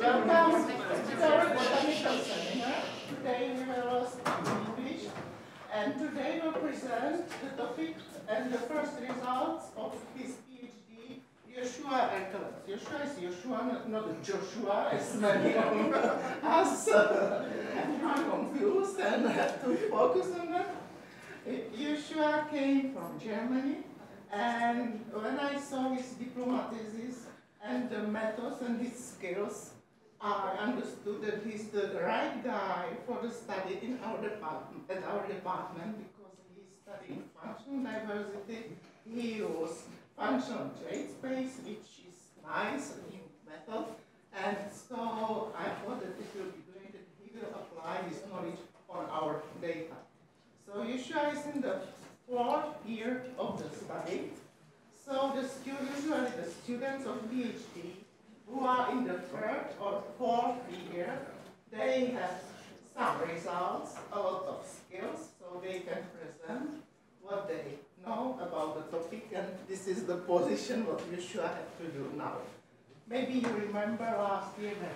Welcome to our botanical seminar. Today we will speak English, and today we'll present the topic and the first results of his PhD, Erkelenz. Joshua is Joshua, not Joshua, as many of us are confused and have to focus on that. Joshua came from Germany, and when I saw his diploma thesis and the methods and his skills, I understood that he's the right guy for the study in our department, because he's studying functional diversity. He used functional trait space, which is nice, a new method, and so I thought that it will be great that he will apply his knowledge on our data. So Joshua is in the 4th year of the study. So usually the students of PhD who are in the 3rd or 4th year, they have some results, a lot of skills, so they can present what they know about the topic, and this is the position what Joshua have to do now. Maybe you remember last year that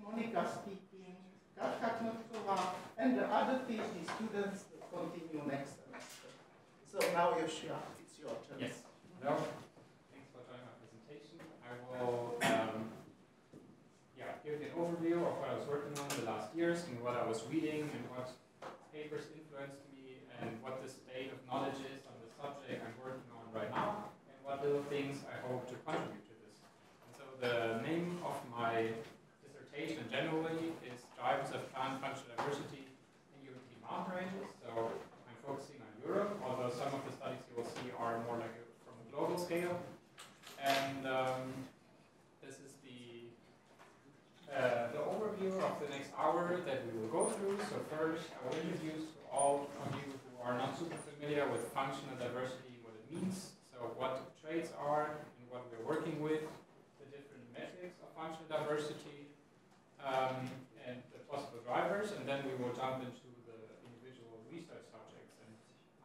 Monica speaking, Katka Knutova, and the other PhD students will continue next semester. So now Joshua, it's your turn. Yes. Hello. Thanks for joining my presentation. I will give you an overview of what I was working on the last years and what I was reading and what papers influenced me and what the state of knowledge is on the subject I'm working on right now and what little things I hope to contribute to this. And so the name of my dissertation generally is Drivers of Plant Functional Diversity in European mountain ranges. So I'm focusing on Europe, although some of the studies you will see are more like from a global scale. And this is the overview of the next hour that we will go through. So first, I will introduce to all of you who are not super familiar with functional diversity, what it means, so what the traits are and what we're working with, the different metrics of functional diversity, and the possible drivers, and then we will jump into the individual research subjects. And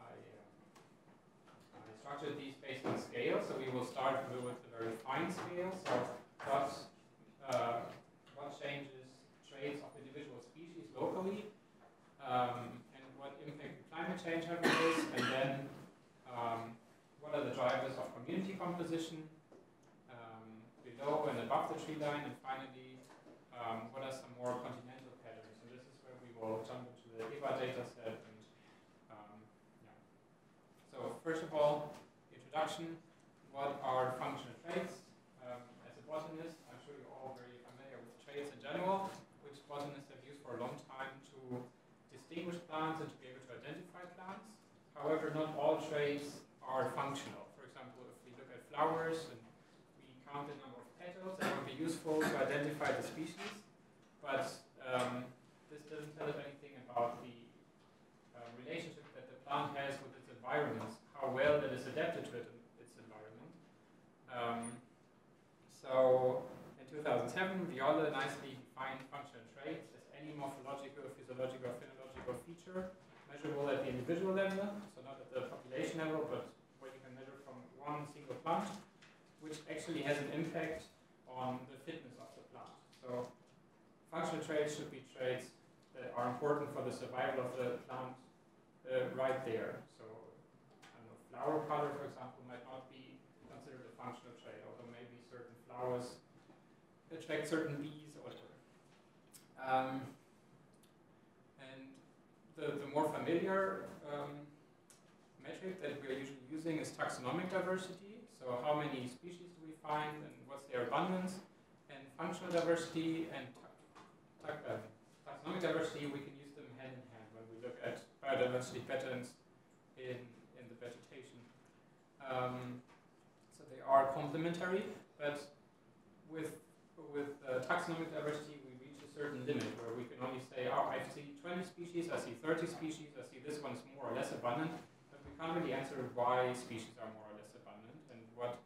I structured these based on scale, so we will start with the very fine scale. So what changes traits of individual species locally, and what impact climate change has on this, and then what are the drivers of community composition below and above the tree line, and finally what are some more continental patterns. And this is where we will jump into the EVA data set. And so first of all, introduction. What are functional traits? As a botanist, I'm sure you're all very familiar with traits in general, which botanists have used for a long time to distinguish plants and to be able to identify plants. However, not all traits are functional. For example, if we look at flowers and we count the number of petals, that would be useful to identify the species, but this doesn't tell us anything about the relationship that the plant has with its environment, how well it is adapted to its environment. So in 2007, Viola nicely defined functional traits as any morphological, physiological, or phenological feature measurable at the individual level, so not at the population level, but where you can measure from one single plant, which actually has an impact on the fitness of the plant. So functional traits should be traits that are important for the survival of the plant right there. So I don't know, flower color, for example, might not be considered a functional trait, although maybe certain flowers attract certain bees or whatever. And the more familiar metric that we're usually using is taxonomic diversity. So how many species do we find and what's their abundance? And functional diversity and taxonomic diversity, we can use them hand in hand when we look at biodiversity patterns in the vegetation. So they are complementary, but with taxonomic diversity, we reach a certain limit where we can only say, oh, I see 20 species, I see 30 species, I see this one is more or less abundant, but we can't really answer why species are more or less abundant and what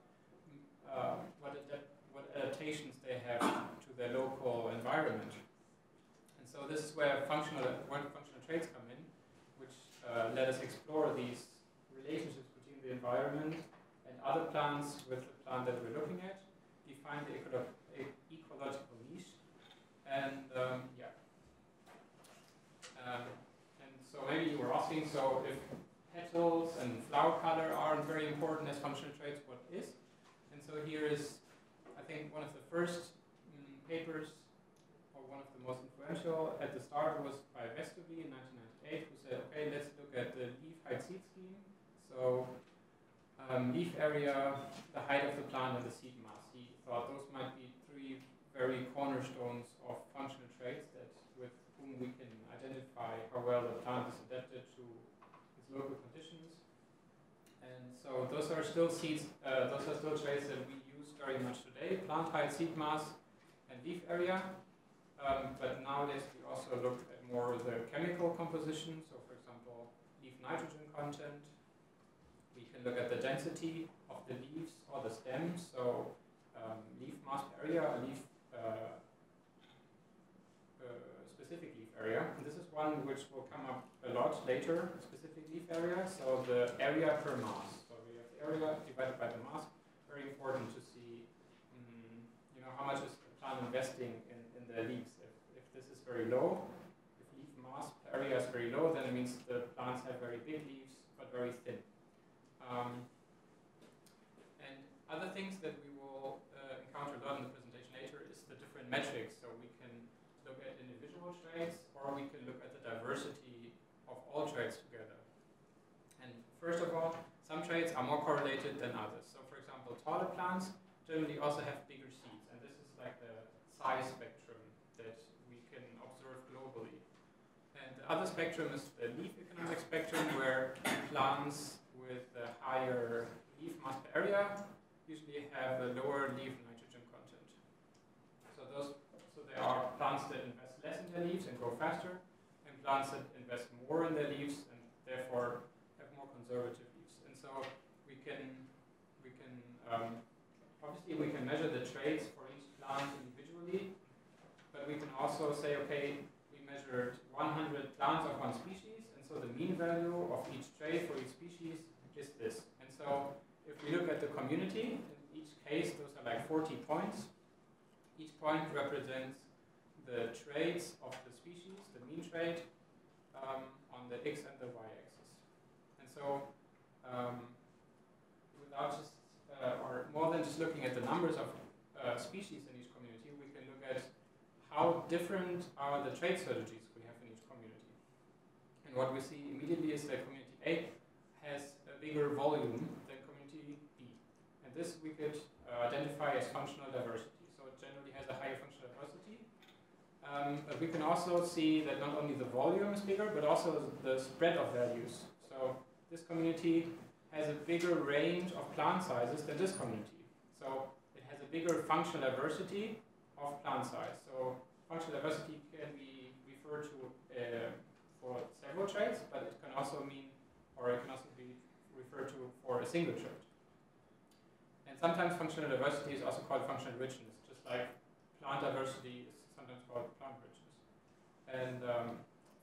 adaptations they have to their local environment. And so this is where functional traits come in, which let us explore these relationships between the environment and other plants with the plant that we're looking at, define the ecological flower color aren't very important as functional traits, what is? And so here is, I think, one of the first papers, or one of the most influential at the start, was by Westerby in 1998, who said, okay, let's look at the leaf height seed scheme. So leaf area, the height of the plant, and the seed mass. He thought those might be three very cornerstones of functional traits that with whom we can identify how well the plant is adapted to its local conditions. And so those are still traits that we use very much today: plant height, seed mass, and leaf area. But nowadays we also look at more the chemical composition. So, for example, leaf nitrogen content. We can look at the density of the leaves or the stems. So, leaf mass per area, leaf specific leaf area. And this is one which will come up a lot later. Specific leaf area. So the area per mass. So we have the area divided by the mass. Very important to see, how much is the plant investing in the leaves. If this is very low, if leaf mass per area is very low, then it means the plants have very big leaves but very thin. And other things that we will encounter a lot in the presentation later is the different metrics. So we can look at individual traits, or we can look at the diversity of all traits together. And first of all, some traits are more correlated than others. So for example, taller plants generally also have bigger seeds, and this is like the size spectrum that we can observe globally. And the other spectrum is the leaf economic spectrum, where plants with a higher leaf mass per area usually have a lower leaf nitrogen content. So there are plants that invest less in their leaves and grow faster, and plants that invest more in their leaves and therefore have more conservative leaves. And so we can obviously we can measure the traits for each plant individually, but we can also say, okay, we measured 100 plants of one species, and so the mean value of each trait for each species is this. And so if we look at the community, in each case those are like 40 points. Each point represents the traits of the species, the mean trait, on the x and the y axis. And so without just or more than just looking at the numbers of species in each community, we can look at how different are the trait strategies we have in each community. And what we see immediately is that community A has a bigger volume than community B. And this we could identify as functional diversity. So it generally has a higher functional diversity. But we can also see that not only the volume is bigger, but also the spread of values. So this community has a bigger range of plant sizes than this community. So it has a bigger functional diversity of plant size. So functional diversity can be referred to for several traits, but it can also mean, or it can also be referred to for a single trait. And sometimes functional diversity is also called functional richness, just like plant diversity is sometimes called plant richness. And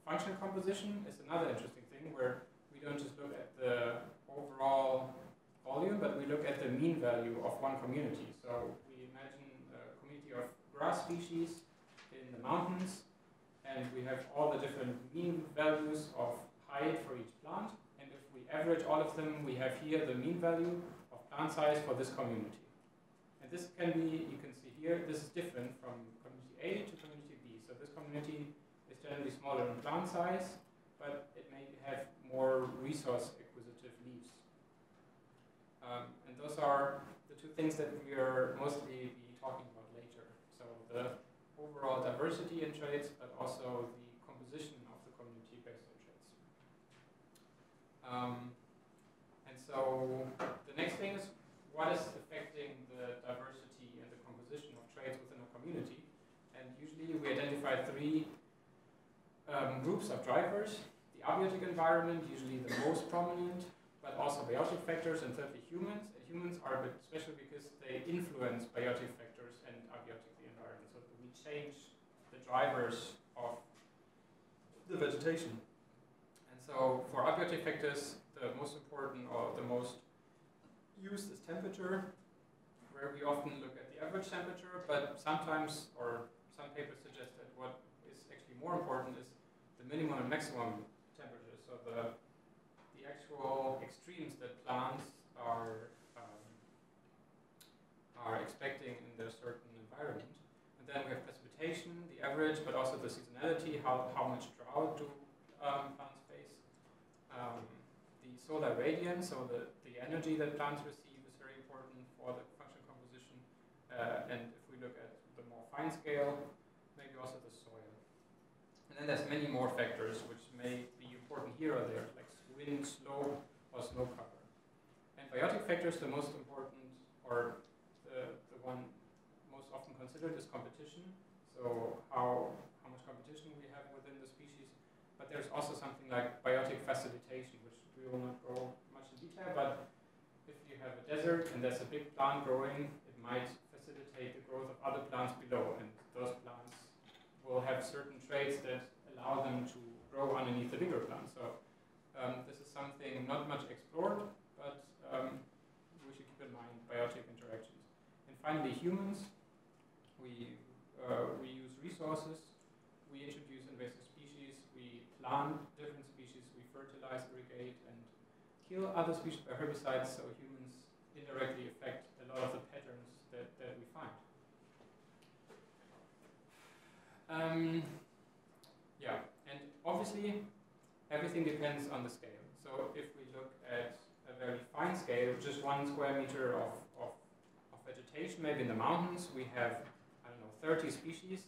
functional composition is another interesting thing, where we don't just look at the overall volume, but we look at the mean value of one community. So we imagine a community of grass species in the mountains, and we have all the different mean values of height for each plant. And if we average all of them, we have here the mean value of plant size for this community. And this can be, you can see here, this is different from community A to community B. So this community is generally smaller in plant size, but it may have more resource acquisitive leaves. And those are the two things that we are mostly be talking about later. So the overall diversity in traits, but also the composition of the community based on traits. And so the next thing is, what is affecting the diversity and the composition of traits within a community? And usually we identify three groups of drivers. The abiotic environment, usually the most prominent, but also biotic factors, and thirdly humans. And humans are a bit special because they influence biotic factors and abiotic the environment. So we change the drivers of the vegetation. And so for abiotic factors, the most important or the most used is temperature, where we often look at the average temperature, but sometimes, or some papers suggest that what is actually more important is the minimum and maximum temperature. So the actual extremes that plants are expecting in their certain environment. And then we have precipitation, the average, but also the seasonality, how much drought do plants face. The solar radiance, so the energy that plants receive is very important for the function composition. And if we look at the more fine scale, maybe also the soil. And then there's many more factors which may be important here or there, like wind, slope, or snow cover. And biotic factors, the most important, or the one most often considered, is competition. So how much competition we have within the species. But there's also something like biotic facilitation, which we will not go much in detail, but if you have a desert and there's a big plant growing, it might facilitate the growth of other plants below, and those plants will have certain traits that allow them to grow underneath the bigger plant. So this is something not much explored, but we should keep in mind biotic interactions. And finally, humans. We use resources, we introduce invasive species, we plant different species, we fertilize, irrigate, and kill other species by herbicides, so humans indirectly affect a lot of the patterns that we find. Yeah, and obviously everything depends on the scale. So if we look at a very fine scale, just 1 square meter of vegetation, maybe in the mountains, we have, I don't know, 30 species,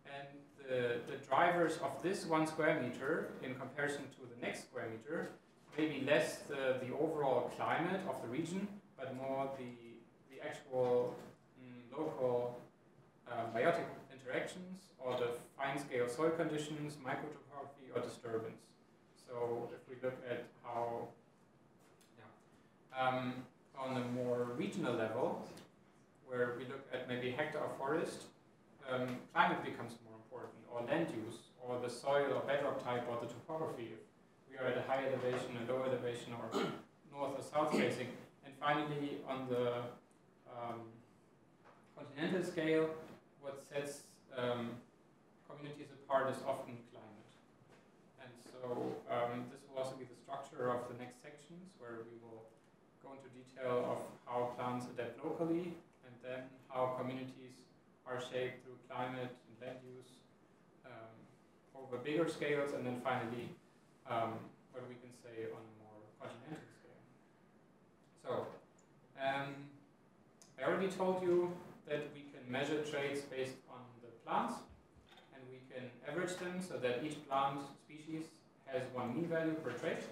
and the drivers of this 1 square meter in comparison to the next square meter may be less the overall climate of the region, but more the actual local biotic interactions, or the fine-scale soil conditions, microtopography, or disturbance. So if we look at how, on a more regional level, where we look at maybe a hectare of forest, climate becomes more important, or land use, or the soil or bedrock type, or the topography. If we are at a high elevation, a low elevation, or north or south facing. And finally, on the continental scale, what sets communities apart is often climate. And so this will also be the structure of the next sections, where we will go into detail of how plants adapt locally, and then how communities are shaped through climate and land use over bigger scales, and then finally what we can say on a more continental scale. So I already told you that we can measure traits based on the plants, and we can average them so that each plant species has 1 mean value per trait.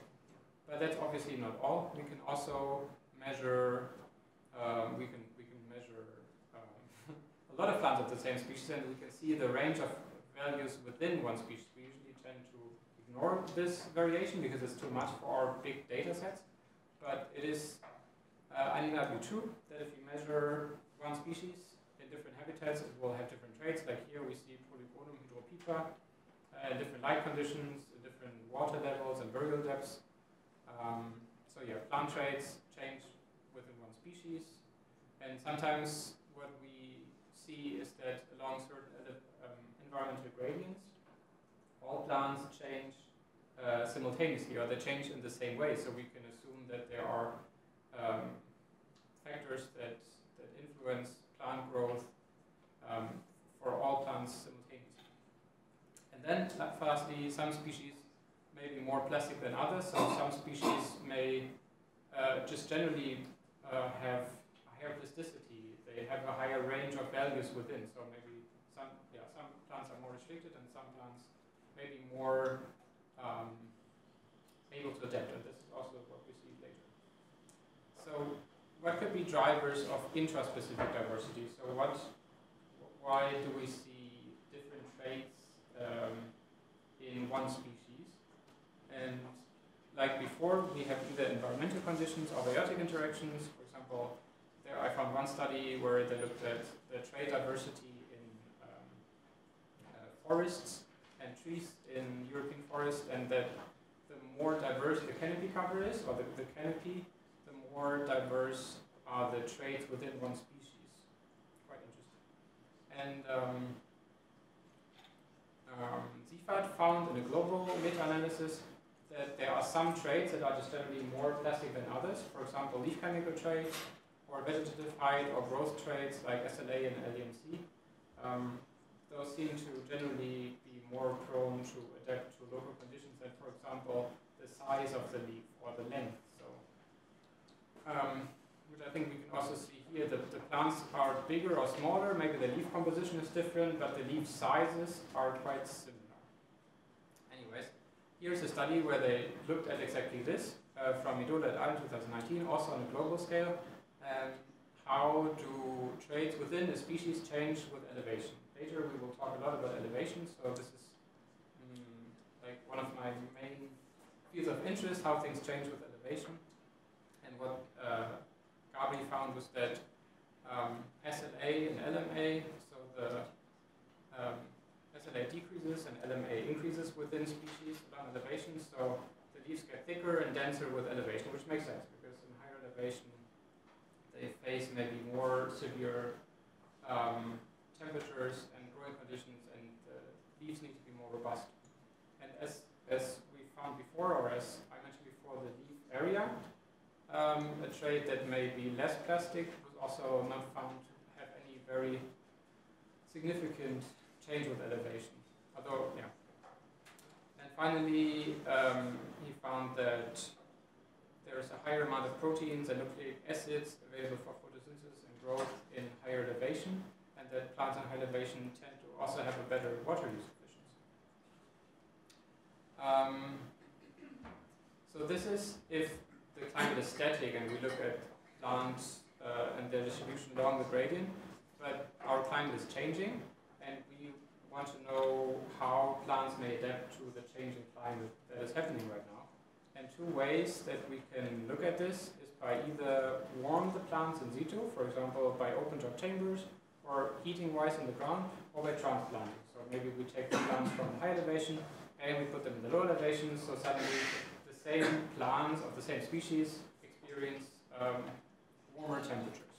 But that's obviously not all. We can also measure we can measure a lot of plants of the same species, and we can see the range of values within one species. We usually tend to ignore this variation because it's too much for our big data sets, but it is undeniably true that if you measure one species in different habitats, it will have different traits. Like here we see Polygonum hydropipa, different light conditions, different water levels and burial depths. So yeah, plant traits change within one species, and sometimes what we see is that along certain environmental gradients, all plants change simultaneously, or they change in the same way. So we can assume that there are factors that influence plant growth for all plants simultaneously. And then, lastly, some species may be more plastic than others. So some species may just generally have higher plasticity. They have a higher range of values within. So maybe some plants are more restricted, and some plants may be more able to adapt. And this is also what we see later. So what could be drivers of intraspecific diversity? So why do we see different traits in one species? And like before, we have either environmental conditions or biotic interactions. For example, there I found one study where they looked at the trait diversity in forests and trees in European forests, and that the more diverse the canopy cover is, or the canopy, the more diverse are the traits within one species. Quite interesting. And Ziefert found in a global meta-analysis that there are some traits that are just generally more plastic than others. For example, leaf chemical traits, or vegetative height, or growth traits like SLA and LEMC. Those seem to generally be more prone to adapt to local conditions than, for example, the size of the leaf or the length. So, which I think we can also see here, the plants are bigger or smaller, maybe the leaf composition is different, but the leaf sizes are quite similar. Anyways, here's a study where they looked at exactly this from Midola et al. 2019, also on a global scale. How do traits within a species change with elevation? Later we will talk a lot about elevation, so this is like one of my main fields of interest, how things change with elevation. And what Gabi found was that SLA and LMA, so the SLA decreases and LMA increases within species along elevation, so the leaves get thicker and denser with elevation, which makes sense because in higher elevation they face maybe more severe temperatures and growing conditions, and leaves need to be more robust. And as we found before, or as I mentioned before, the leaf area, a trait that may be less plastic was also not found to have any very significant change with elevation. Although, yeah. And finally, he found that there is a higher amount of proteins and nucleic acids available for photosynthesis and growth in higher elevation, and that plants in high elevation tend to also have a better water use efficiency. So this is if the climate is static and we look at plants and their distribution along the gradient, but our climate is changing, and we want to know how plants may adapt to the changing climate that is happening right now. And two ways that we can look at this is by either warm the plants in situ, for example, by open top chambers, or heating wise in the ground, or by transplanting. So maybe we take the plants from the high elevation and we put them in the low elevation, so suddenly the same plants of the same species experience warmer temperatures.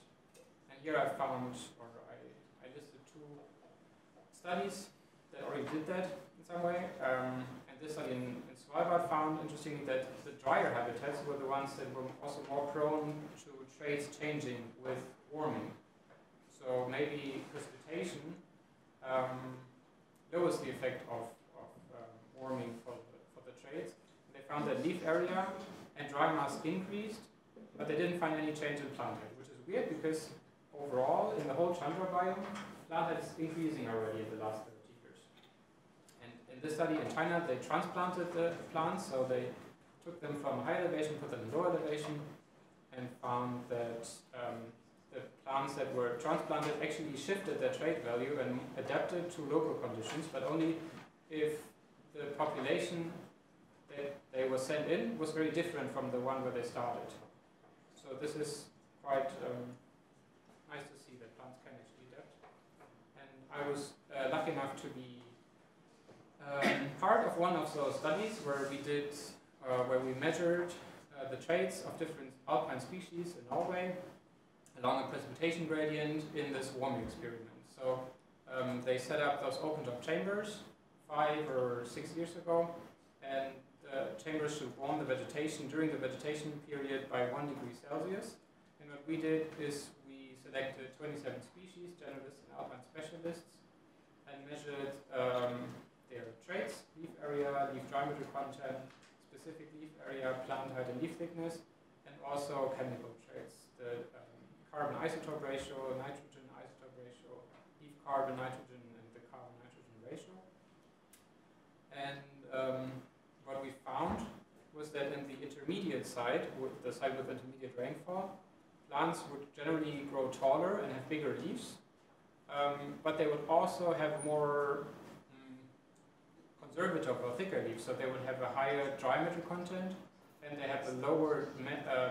And here I found, or I listed two studies that already did that in some way. And this study in Svalbard found, interestingly, that the drier habitats were the ones that were also more prone to traits changing with warming. So maybe precipitation lowers the effect of warming for the traits. And they found that leaf area and dry mass increased, but they didn't find any change in plant height, which is weird because overall, in the whole tundra biome, plant height is increasing already in the last 30 years. And in this study in China, they transplanted the plants, so they took them from high elevation, put them in low elevation, and found that the plants that were transplanted actually shifted their trait value and adapted to local conditions, but only if the population that they were sent in was very different from the one where they started. So this is quite nice to see that plants can actually adapt. And I was lucky enough to be part of one of those studies where we measured the traits of different alpine species in Norway along a precipitation gradient in this warming experiment. So they set up those open top chambers 5 or 6 years ago, and the chambers should warm the vegetation during the vegetation period by 1 degree Celsius. And what we did is we selected 27 species, generalists and alpine specialists, and measured their traits, leaf area, leaf diameter content, specific leaf area, plant height and leaf thickness, and also chemical traits, the carbon isotope ratio, nitrogen isotope ratio, leaf carbon nitrogen, and the carbon nitrogen ratio. And what we found was that in the intermediate side, the side with intermediate rainfall, plants would generally grow taller and have bigger leaves, but they would also have more conservative or thicker leaves, so they would have a higher diameter content and they have a lower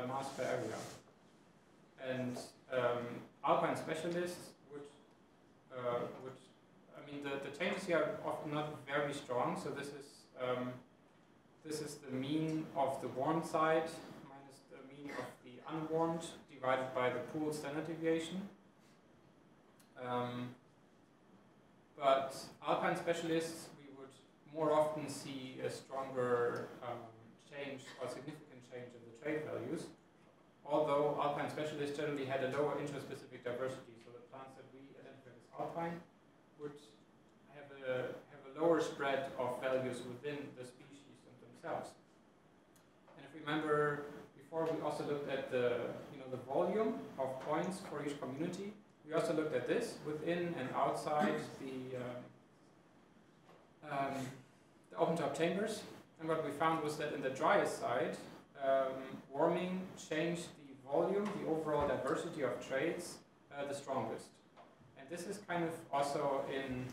mass per area. And alpine specialists would I mean, the changes here are often not very strong, so this is the mean of the warmed side minus the mean of the unwarmed divided by the pooled standard deviation. But alpine specialists, we would more often see a stronger change or significant change in the trait values, although alpine specialists generally had a lower interspecific diversity. So the plants that we identified as alpine would have a lower spread of values within the species themselves. And if we remember before, we also looked at the volume of points for each community. We also looked at this within and outside the open top chambers. And what we found was that in the driest side, warming changed the volume, the overall diversity of traits, the strongest. And this is kind of also in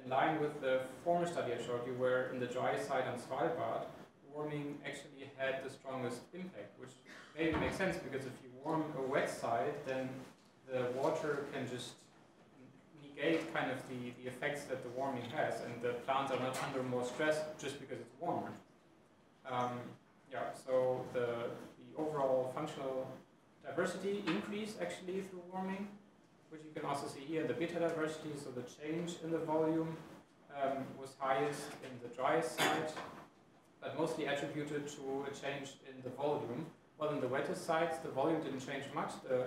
line with the former study I showed you, where in the dry side on Svalbard, warming actually had the strongest impact, which maybe makes sense, because if you warm a wet side, then the water can just negate kind of the effects that the warming has, and the plants are not under more stress just because it's warmer. So the overall functional diversity increased actually through warming, which you can also see here in the beta diversity. So the change in the volume was highest in the driest side, but mostly attributed to a change in the volume. While in the wettest sites, the volume didn't change much. The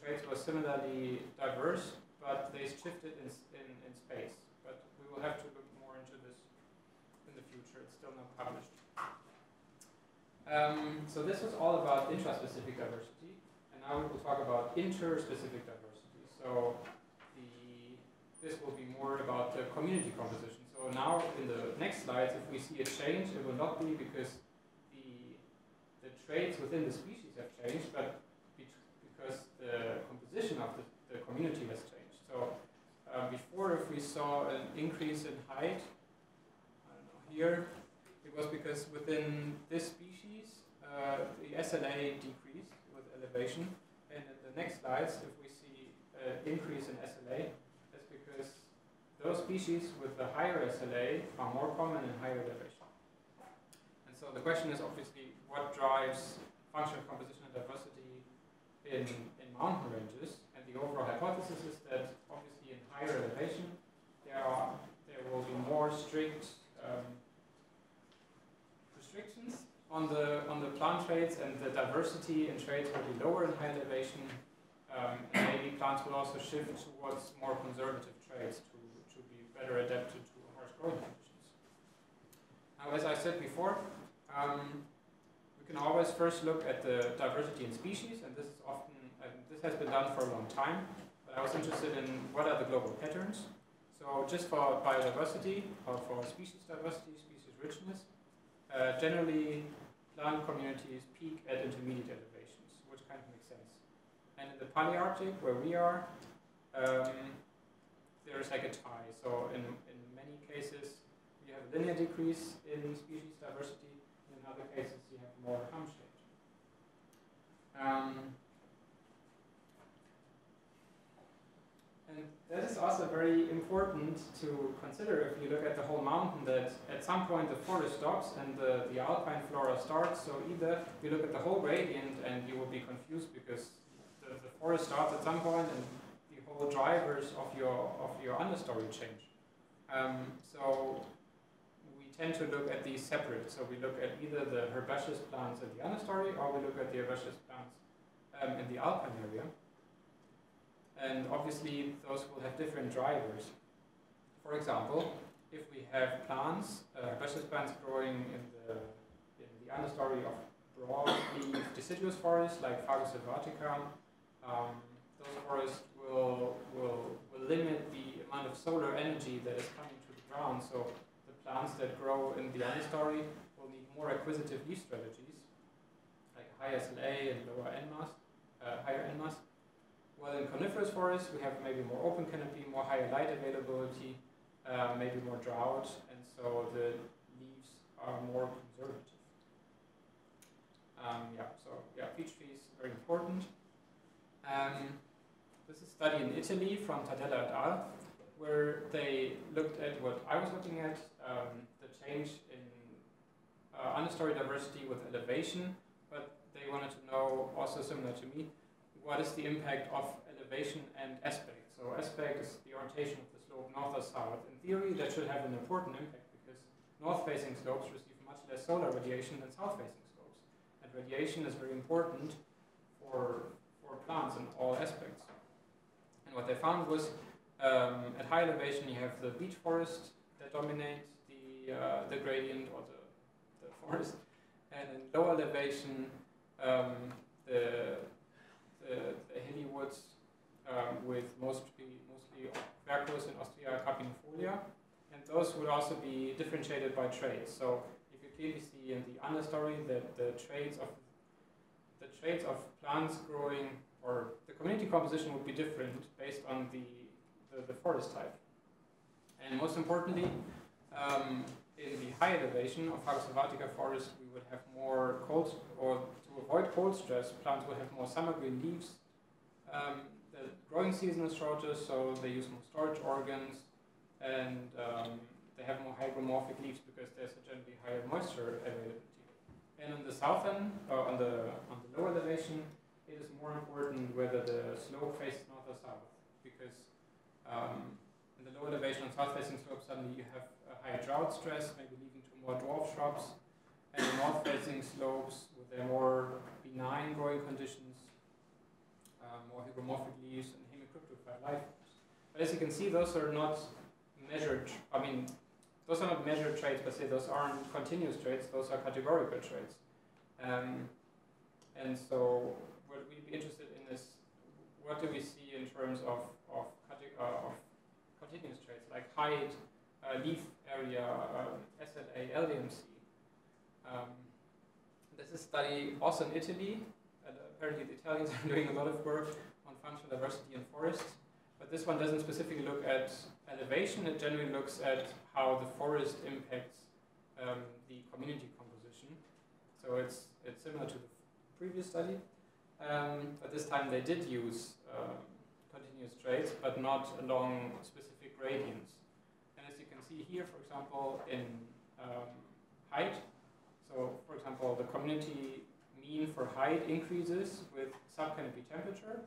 traits were similarly diverse, but they shifted in space. But we will have to look more into this in the future. It's still not published. So this was all about intraspecific diversity, and now we will talk about interspecific diversity. So this will be more about the community composition. So now in the next slides, if we see a change, it will not be because the traits within the species have changed, but because the composition of the community has changed. So before, if we saw an increase in height, I don't know, here, it was because within this species, the SLA decreased with elevation. And in the next slides, if we see an increase in SLA, that's because those species with the higher SLA are more common in higher elevation. And so the question is obviously what drives functional composition and diversity in mountain ranges. And the overall hypothesis is that obviously in higher elevation, there will be more strict restrictions on the plant traits, and the diversity in traits will be lower in high elevation. And maybe plants will also shift towards more conservative traits to be better adapted to harsh growing conditions. Now, as I said before, we can always first look at the diversity in species, and this is often this has been done for a long time. But I was interested in what are the global patterns. So just for biodiversity or for species diversity, species richness, generally plant communities peak at intermediate elevations, which kind of makes sense. And in the Palearctic, where we are, there's like a tie. So in many cases, you have a linear decrease in species diversity, and in other cases, you have more hump-shaped. And that is also very important to consider if you look at the whole mountain, that at some point the forest stops and the alpine flora starts. So either you look at the whole gradient and you will be confused because the forest starts at some point and the whole drivers of your understory change. So we tend to look at these separate. So we look at either the herbaceous plants in the understory, or we look at the herbaceous plants in the alpine area. And obviously, those will have different drivers. For example, if we have plants, herbaceous plants growing in the understory of broadleaf deciduous forests like Fagus sylvatica, those forests will limit the amount of solar energy that is coming to the ground. So the plants that grow in the understory will need more acquisitive leaf strategies, like high SLA and lower NMAS, higher NMAS. Well, in coniferous forests, we have maybe more open canopy, more higher light availability, maybe more drought, and so the leaves are more conservative. Peach trees are very important. This is a study in Italy from Tadella et al., where they looked at what I was looking at, the change in understory diversity with elevation, but they wanted to know, also similar to me, what is the impact of elevation and aspect. So aspect is the orientation of the slope north or south. In theory, that should have an important impact because north-facing slopes receive much less solar radiation than south-facing slopes. And radiation is very important for plants in all aspects. And what they found was at high elevation you have the beech forest that dominates the gradient or the forest, and in low elevation the hilly woods with mostly Quercus and Ostrea carpinifolia, and those would also be differentiated by traits. So you could clearly see in the understory that the traits of plants growing, or the community composition would be different based on the forest type. And most importantly, in the high elevation of Fagus forest, we would have more cold, or to avoid cold stress, plants would have more summer green leaves. The growing season is shorter, so they use more storage organs, and they have more hygromorphic leaves because there's a generally higher moisture availability. And on the south end, or on the lower elevation, it is more important whether the slope faces north or south, because in the low elevation on south-facing slopes, suddenly you have a higher drought stress, maybe leading to more dwarf shrubs, and the north-facing slopes, with their more benign growing conditions, more hygromorphic leaves and hemicryptophyte life forms. But as you can see, those are not measured. I mean, those are not measured traits, but say those aren't continuous traits. Those are categorical traits. And so, what we'd be interested in is what do we see in terms of continuous traits like height, leaf area, SLA, LDMC. This is a study also in Italy. Apparently the Italians are doing a lot of work on functional diversity in forests, but this one doesn't specifically look at elevation. It generally looks at how the forest impacts the community composition. So it's similar to the previous study, but this time they did use continuous traits, but not along specific gradients. And as you can see here, for example, in height, so for example, the community mean for height increases with subcanopy temperature.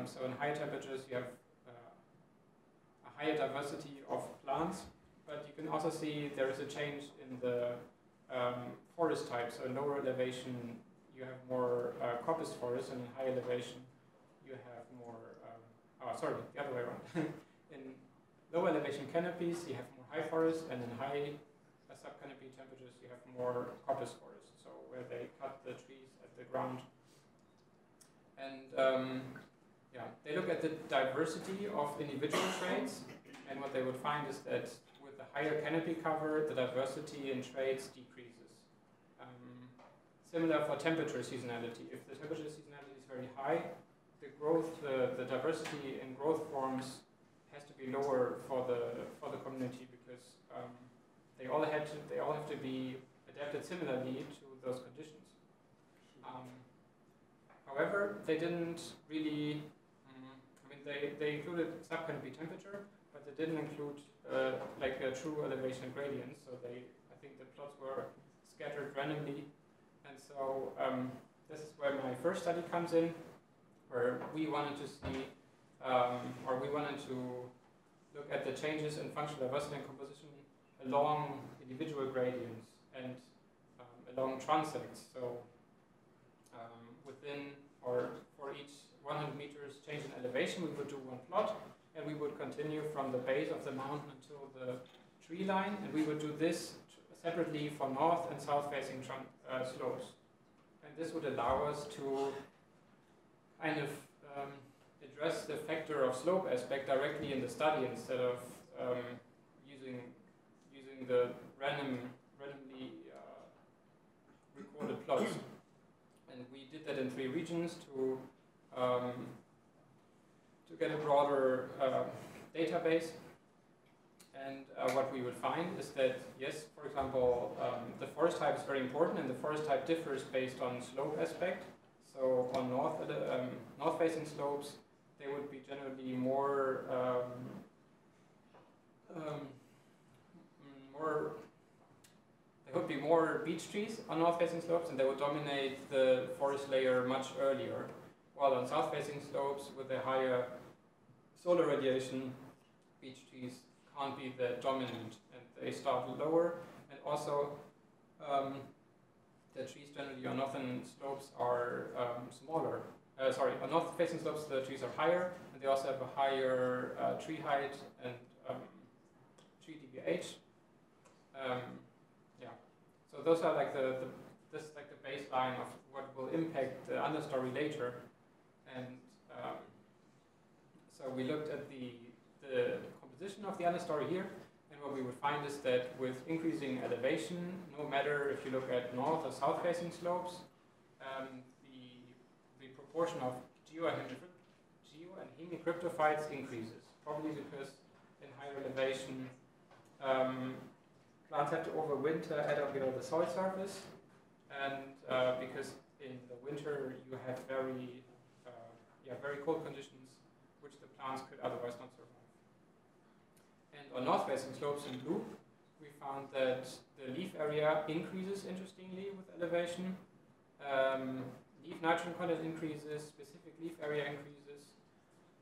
So in high temperatures you have a higher diversity of plants, but you can also see there is a change in the forest type. So in lower elevation you have more coppice forest, and in high elevation you have more, the other way around. In low elevation canopies you have more high forest, and in high subcanopy temperatures you have more coppice forest, so where they cut the trees at the ground. And they look at the diversity of individual traits, and what they would find is that with the higher canopy cover, the diversity in traits decreases. Similar for temperature seasonality. If the temperature seasonality is very high, the diversity in growth forms has to be lower for the community, because they all have to be adapted similarly to those conditions. However, they didn't really. They included subcanopy temperature, but they didn't include like a true elevation gradient. So I think the plots were scattered randomly, and so this is where my first study comes in, where we wanted to see, or we wanted to look at the changes in functional diversity and composition along individual gradients and along transects. So within, or for each 100 meters change in elevation, we would do one plot, and we would continue from the base of the mountain until the tree line, and we would do this separately for north and south-facing slopes. And this would allow us to kind of address the factor of slope aspect directly in the study, instead of using the randomly recorded plots. And we did that in 3 regions to get a broader database. And what we would find is that, yes, for example, the forest type is very important, and the forest type differs based on slope aspect. So on north-facing slopes, they would be generally more there would be more beech trees on north-facing slopes, and they would dominate the forest layer much earlier. While on south-facing slopes with a higher solar radiation, beech trees can't be the dominant, and they start lower. And also, the trees generally on northern slopes are smaller. On north-facing slopes the trees are higher, and they also have a higher tree height and tree DBH. Yeah, so those are like the baseline of what will impact the understory later, and so we looked at the composition of the understory here, and what we would find is that with increasing elevation, no matter if you look at north or south-facing slopes, the proportion of geo and hemicryptophytes increases, probably because in higher elevation plants have to overwinter at or below the soil surface, and because in the winter you have very cold conditions which the plants could otherwise not survive. And on north-facing slopes in blue, we found that the leaf area increases interestingly with elevation. Leaf nitrogen content increases, specific leaf area increases,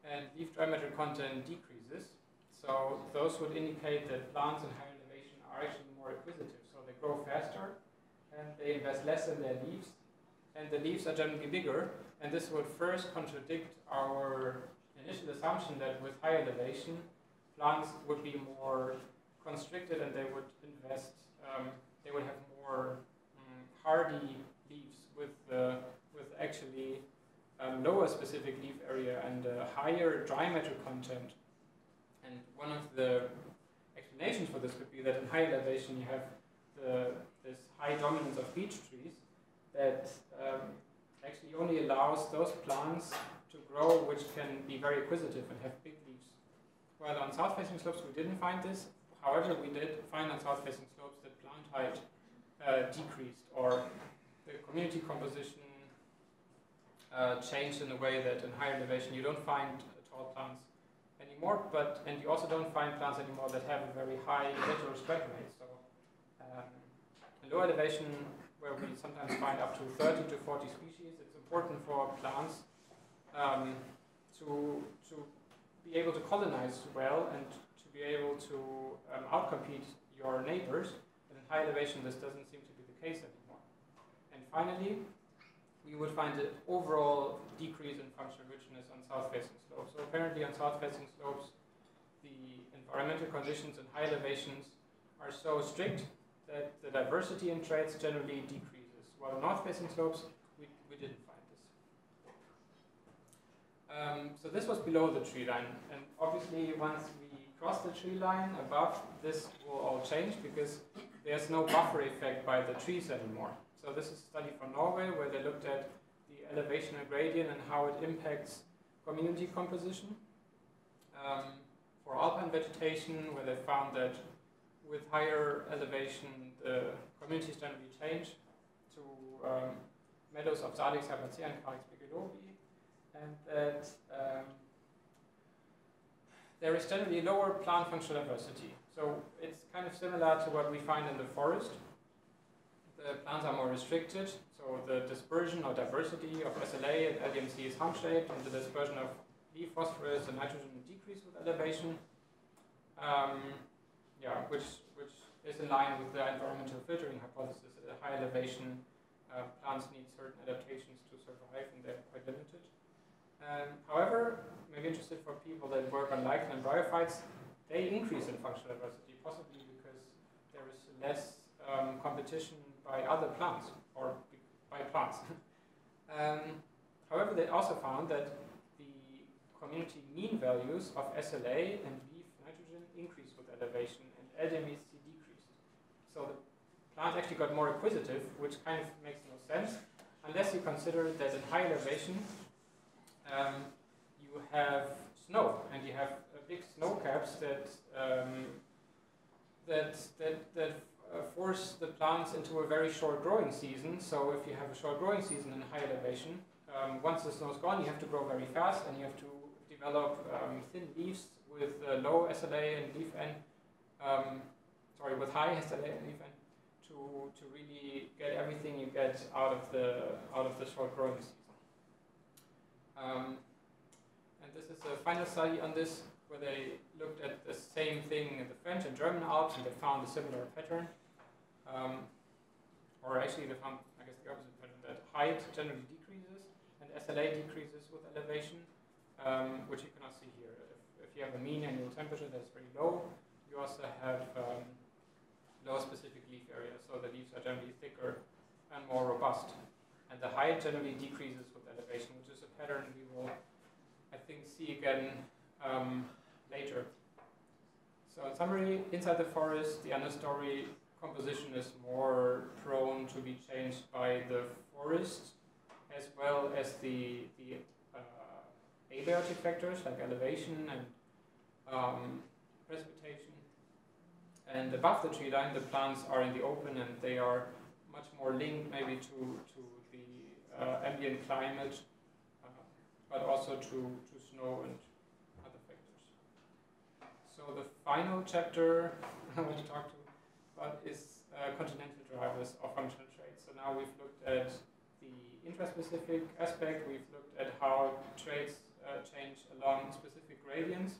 and leaf dry matter content decreases. So those would indicate that plants in higher elevation are actually more acquisitive. So they grow faster and they invest less in their leaves, and the leaves are generally bigger. And this would first contradict our initial assumption that with higher elevation, plants would be more constricted and they would invest, they would have more hardy leaves with actually lower specific leaf area and higher dry matter content. And one of the explanations for this could be that in high elevation you have this high dominance of beech trees that actually only allows those plants to grow which can be very acquisitive and have big leaves. While on south-facing slopes we didn't find this. However, we did find on south-facing slopes that plant height decreased, or the community composition changed in a way that in higher elevation you don't find tall plants anymore, and you also don't find plants anymore that have a very high lateral spread rate. So in low elevation, where we sometimes find up to 30 to 40 species, it's important for plants to be able to colonize well and to be able to outcompete your neighbors. And in high elevation, this doesn't seem to be the case anymore. And finally, we would find an overall decrease in functional richness on south-facing slopes. So apparently on south-facing slopes, the environmental conditions in high elevations are so strict that the diversity in traits generally decreases. While on north-facing slopes, we didn't find this. So this was below the tree line, and obviously once we cross the tree line above, this will all change because there's no buffer effect by the trees anymore. So this is a study from Norway where they looked at the elevational gradient and how it impacts community composition. For alpine vegetation, where they found that with higher elevation, the communities generally change to meadows of Salix hypercea and Carex bigelovi, and that there is generally lower plant functional diversity. So it's kind of similar to what we find in the forest. The plants are more restricted, so the dispersion or diversity of SLA and LDMC is hump-shaped, and the dispersion of leaf phosphorus and nitrogen decrease with elevation. Which is in line with the environmental filtering hypothesis. At a high elevation, plants need certain adaptations to survive, and they're quite limited. However, maybe interested for people that work on lichen and bryophytes, they increase in functional diversity, possibly because there is less competition by other plants, or by plants. However, they also found that the community mean values of SLA and leaf nitrogen increased with elevation, and LDMC decreased. So the plant actually got more acquisitive, which kind of makes no sense, unless you consider that in high elevation you have snow, and you have big snow caps that force the plants into a very short growing season. So if you have a short growing season in high elevation, once the snow is gone, you have to grow very fast, and you have to develop thin leaves with low SLA and leaf N, with high SLA and leaf N, to really get everything you get out of the short growing season. And this is a final study on this, where they looked at the same thing in the French and German Alps, and they found a similar pattern. or actually I guess the opposite pattern, that height generally decreases and SLA decreases with elevation, which you cannot see here. If you have a mean annual temperature that's very low, you also have lower specific leaf area, so the leaves are generally thicker and more robust. And the height generally decreases with elevation, which is a pattern we will, I think, see again later. So in summary, inside the forest, the understory composition is more prone to be changed by the forest, as well as the abiotic factors like elevation and precipitation. And above the tree line, the plants are in the open and they are much more linked maybe to the ambient climate, but also to snow and other factors. So the final chapter I want to talk about is continental drivers of functional traits. So now we've looked at the intraspecific aspect, we've looked at how traits change along specific gradients,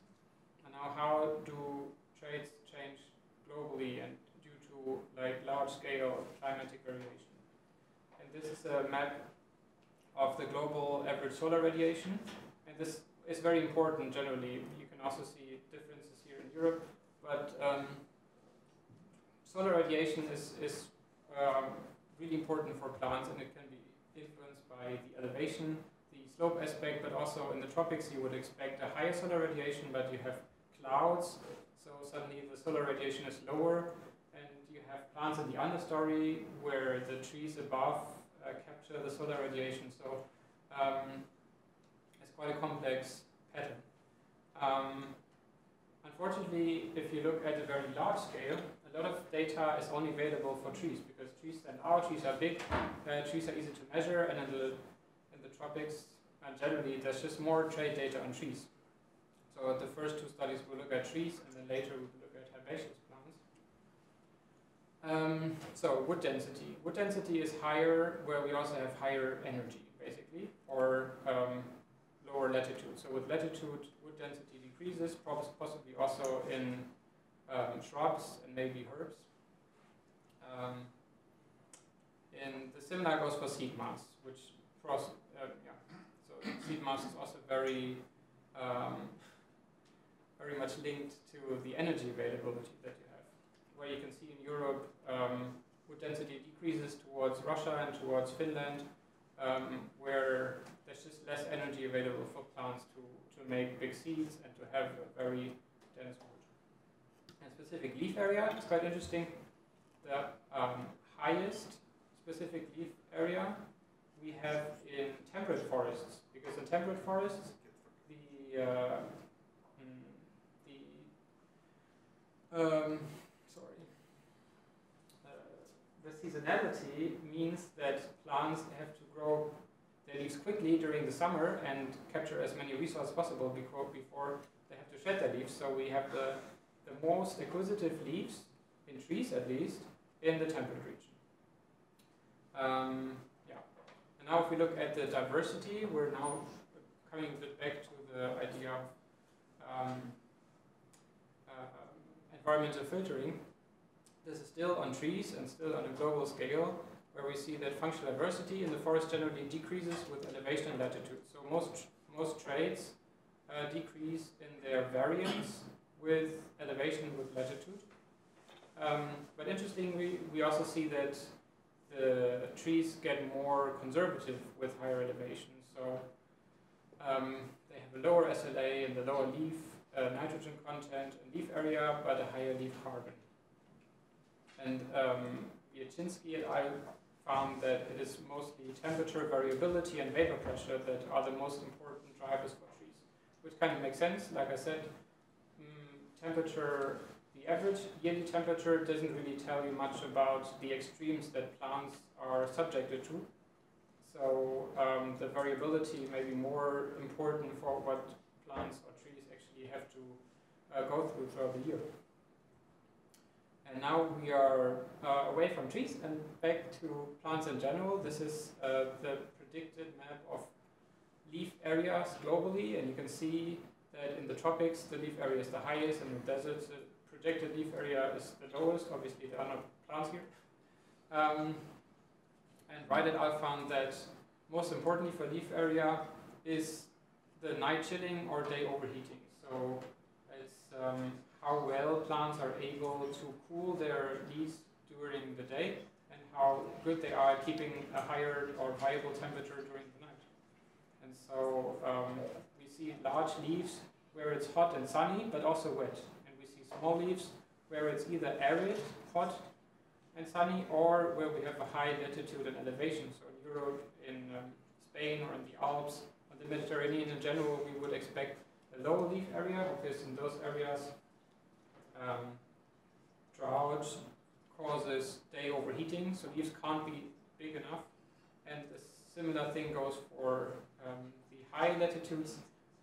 and now how do traits change globally and due to like large-scale climatic variation. And this is a map of the global average solar radiation, and this is very important generally. You can also see differences here in Europe, but solar radiation is really important for plants, and it can be influenced by the elevation, the slope aspect, but also in the tropics you would expect a higher solar radiation, but you have clouds, so suddenly the solar radiation is lower, and you have plants in the understory where the trees above capture the solar radiation, so it's quite a complex pattern. Unfortunately, if you look at a very large scale, a lot of data is only available for trees, because trees stand out, trees are big, trees are easy to measure, and in the tropics, generally there's just more trait data on trees. So the first two studies will look at trees, and then later we will look at herbaceous plants. So wood density. Wood density is higher where we also have higher energy, basically, or lower latitude. So with latitude, wood density decreases, possibly also in shrubs and maybe herbs. And the similar goes for seed mass, which so seed mass is also very much linked to the energy availability that you have. Where you can see in Europe, wood density decreases towards Russia and towards Finland, where there's just less energy available for plants to make big seeds and to have a very dense wood. And specific leaf area is quite interesting. The highest specific leaf area we have in temperate forests, because in temperate forests, the seasonality means that plants have to grow their leaves quickly during the summer and capture as many resources possible before they have to shed their leaves. So we have the most acquisitive leaves, in trees at least, in the temperate region. And now if we look at the diversity, we're now coming a bit back to the idea of environmental filtering. This is still on trees and still on a global scale, where we see that functional diversity in the forest generally decreases with elevation and latitude. So most traits decrease in their variance with elevation and with latitude. But interestingly, we also see that the trees get more conservative with higher elevation. So they have a lower SLA and the lower leaf nitrogen content and leaf area, but a higher leaf carbon. And Jaczynski et al. Found that it is mostly temperature variability and vapor pressure that are the most important drivers for trees, which kind of makes sense. Like I said, temperature, the average yearly temperature doesn't really tell you much about the extremes that plants are subjected to. So the variability may be more important for what plants or trees actually have to go through throughout the year. And now we are away from trees and back to plants in general. This is the predicted map of leaf areas globally, and you can see that in the tropics the leaf area is the highest, and in the deserts the projected leaf area is the lowest. Obviously there are no plants here. And Reidet found that most importantly for leaf area is the night chilling or day overheating. So it's how well plants are able to cool their leaves during the day and how good they are at keeping a higher or variable temperature during the night. And so we see large leaves where it's hot and sunny, but also wet. And we see small leaves where it's either arid, hot and sunny, or where we have a high latitude and elevation. So in Europe, in Spain, or in the Alps, or the Mediterranean in general, we would expect a lower leaf area, because in those areas, drought causes day overheating, so leaves can't be big enough. And a similar thing goes for the high latitudes,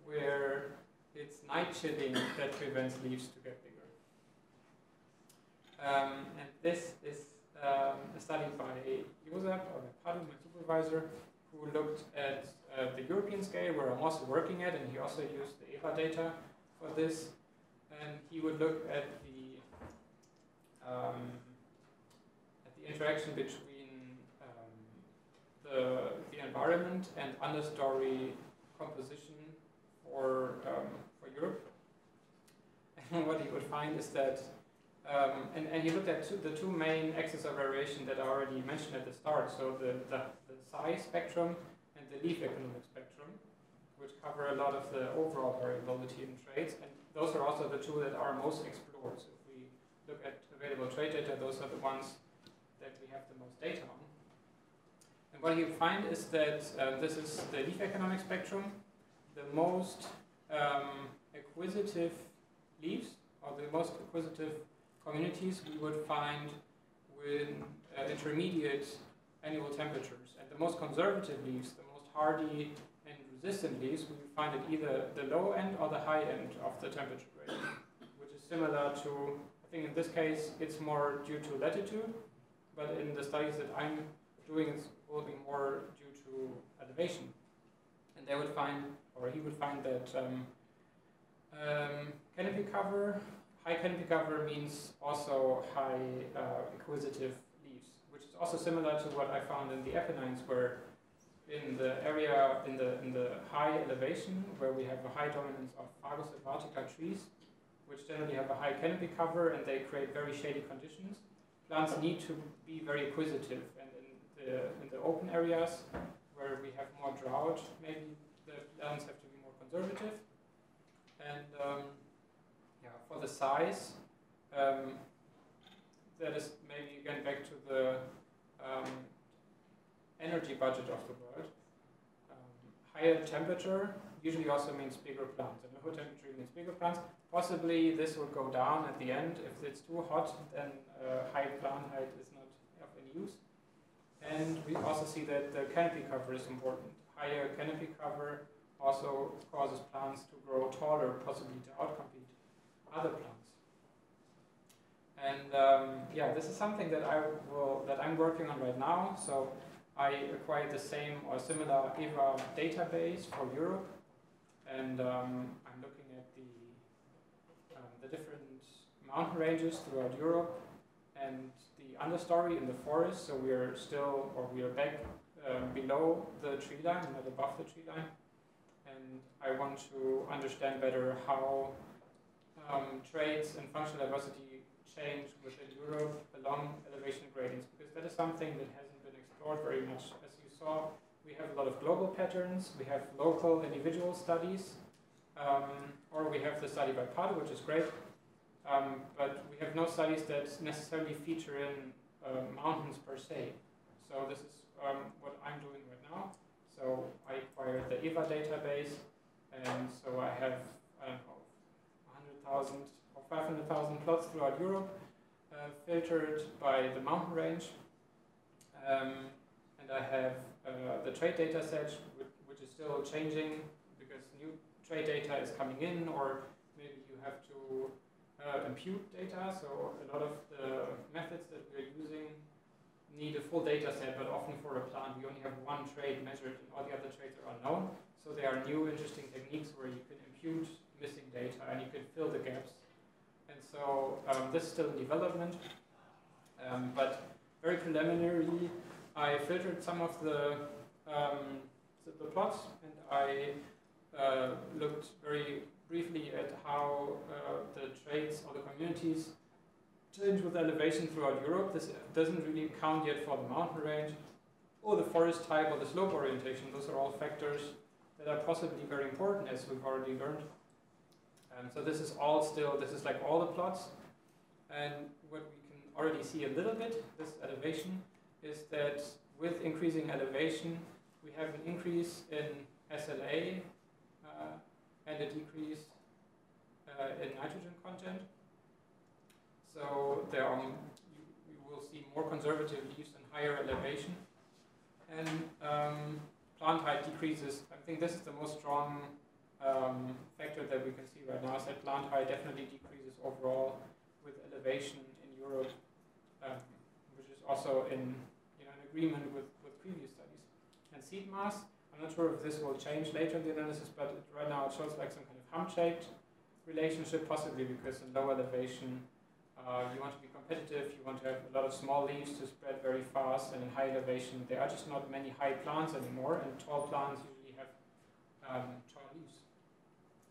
where it's night chilling that prevents leaves to get bigger. And this is a study by Josep, or Padu, my supervisor, who looked at the European scale, where I'm also working at, and he also used the EVA data for this. And he would look at the interaction between the environment and understory composition for Europe. And what he would find is that, and he looked at the two main axes of variation that I already mentioned at the start, so the size spectrum and the leaf economic spectrum, which cover a lot of the overall variability in traits, and those are also the two that are most explored. So if we look at available trait data, those are the ones that we have the most data on. And what you find is that this is the leaf economic spectrum. The most acquisitive leaves, or the most acquisitive communities, we would find with intermediate annual temperatures. And the most conservative leaves, the most hardy and resistant leaves, we would find at either the low end or the high end of the temperature gradient, which is similar to, I think in this case, it's more due to latitude, but in the studies that I'm doing, it will be more due to elevation. And they would find, or he would find that canopy cover, high canopy cover means also high acquisitive leaves, which is also similar to what I found in the Apennines, where in the area, in the high elevation, where we have a high dominance of Fagus sylvatica trees, which generally have a high canopy cover and they create very shady conditions, plants need to be very acquisitive. And in the open areas, where we have more drought, maybe the plants have to be more conservative. And yeah, for the size, that is maybe again back to the energy budget of the world. Higher temperature usually also means bigger plants, and lower temperature means bigger plants. Possibly this will go down at the end. If it's too hot, then high plant height is not of any use. And we also see that the canopy cover is important. Higher canopy cover also causes plants to grow taller, possibly to outcompete other plants. And yeah, this is something that I'm working on right now. So I acquired the same or similar EVA database for Europe, and I'm looking at the different mountain ranges throughout Europe and the understory in the forest. So we are still, or we are back below the tree line, not above the tree line. And I want to understand better how traits and functional diversity change within Europe along elevation gradients, because that is something that hasn't been explored very much. As you saw, we have a lot of global patterns, we have local individual studies, or we have the study by Padu, which is great, but we have no studies that necessarily feature in mountains per se. So this is what I'm doing right now. So I acquired the EVA database, and so I have, I don't know, 100,000 or 500,000 plots throughout Europe, filtered by the mountain range. And I have the trait data set, which is still changing because new trait data is coming in, or maybe you have to impute data. So a lot of the methods that we're using need a full data set, but often for a plant we only have one trait measured and all the other traits are unknown. So there are new interesting techniques where you can impute missing data and you can fill the gaps. And so this is still in development, but very preliminarily I filtered some of the plots, and I looked very briefly at how the traits or the communities change with elevation throughout Europe. This doesn't really count yet for the mountain range, or the forest type, or the slope orientation. Those are all factors that are possibly very important, as we've already learned. So this is all still, this is like all the plots. And what we can already see a little bit, this elevation, is that with increasing elevation, we have an increase in SLA and a decrease in nitrogen content. So there are, you will see more conservative leaves and higher elevation. And plant height decreases. I think this is the most strong factor that we can see right now, is that plant height definitely decreases overall with elevation in Europe, which is also in agreement with previous studies. And seed mass, I'm not sure if this will change later in the analysis, but right now it shows like some kind of hump-shaped relationship, possibly because in low elevation you want to be competitive, you want to have a lot of small leaves to spread very fast, and in high elevation there are just not many high plants anymore, and tall plants usually have tall leaves.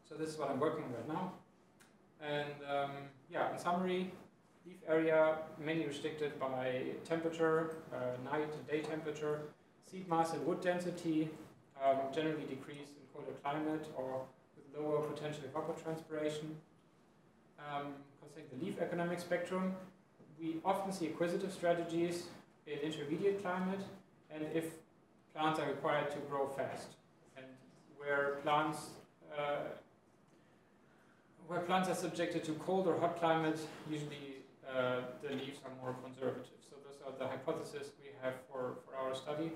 So this is what I'm working on right now. And yeah, in summary, leaf area mainly restricted by temperature, night and day temperature, seed mass and wood density generally decrease in colder climate or with lower potential evapotranspiration. Concerning the leaf economic spectrum, we often see acquisitive strategies in intermediate climate, and if plants are required to grow fast, and where plants are subjected to cold or hot climate, usually the leaves are more conservative. So those are the hypotheses we have for our study.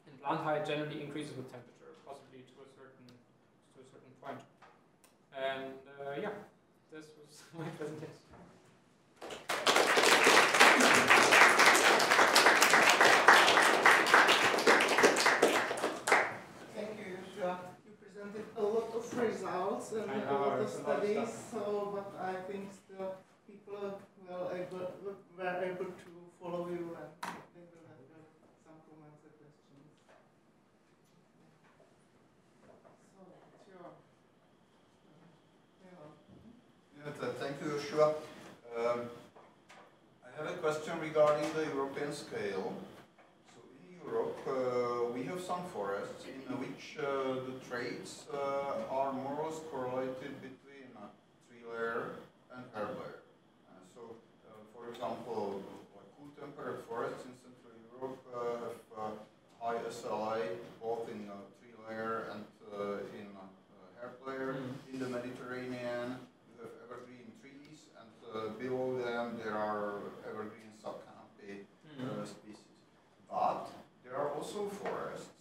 And plant height generally increases with temperature, possibly to a certain point. And yeah, this was my presentation. Thank you, Joshua. You presented a lot of results and a lot of studies, but I think still people were able to follow you, and they will have some comments and questions. So, sure. Thank you, Joshua. I have a question regarding the European scale. So in Europe, we have some forests in which the traits are more or less correlated between tree layer and herb layer. For example, like cool temperate forests in Central Europe have high SLA both in tree layer and in herb layer. In the Mediterranean, you have evergreen trees, and below them there are evergreen subcanopy species. But there are also forests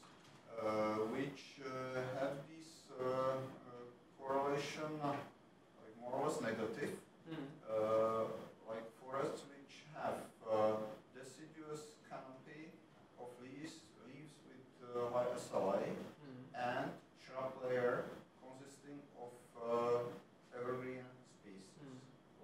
which have this correlation like more or less negative. Like forests which have deciduous canopy of leaves with high SLA and shrub layer consisting of evergreen species,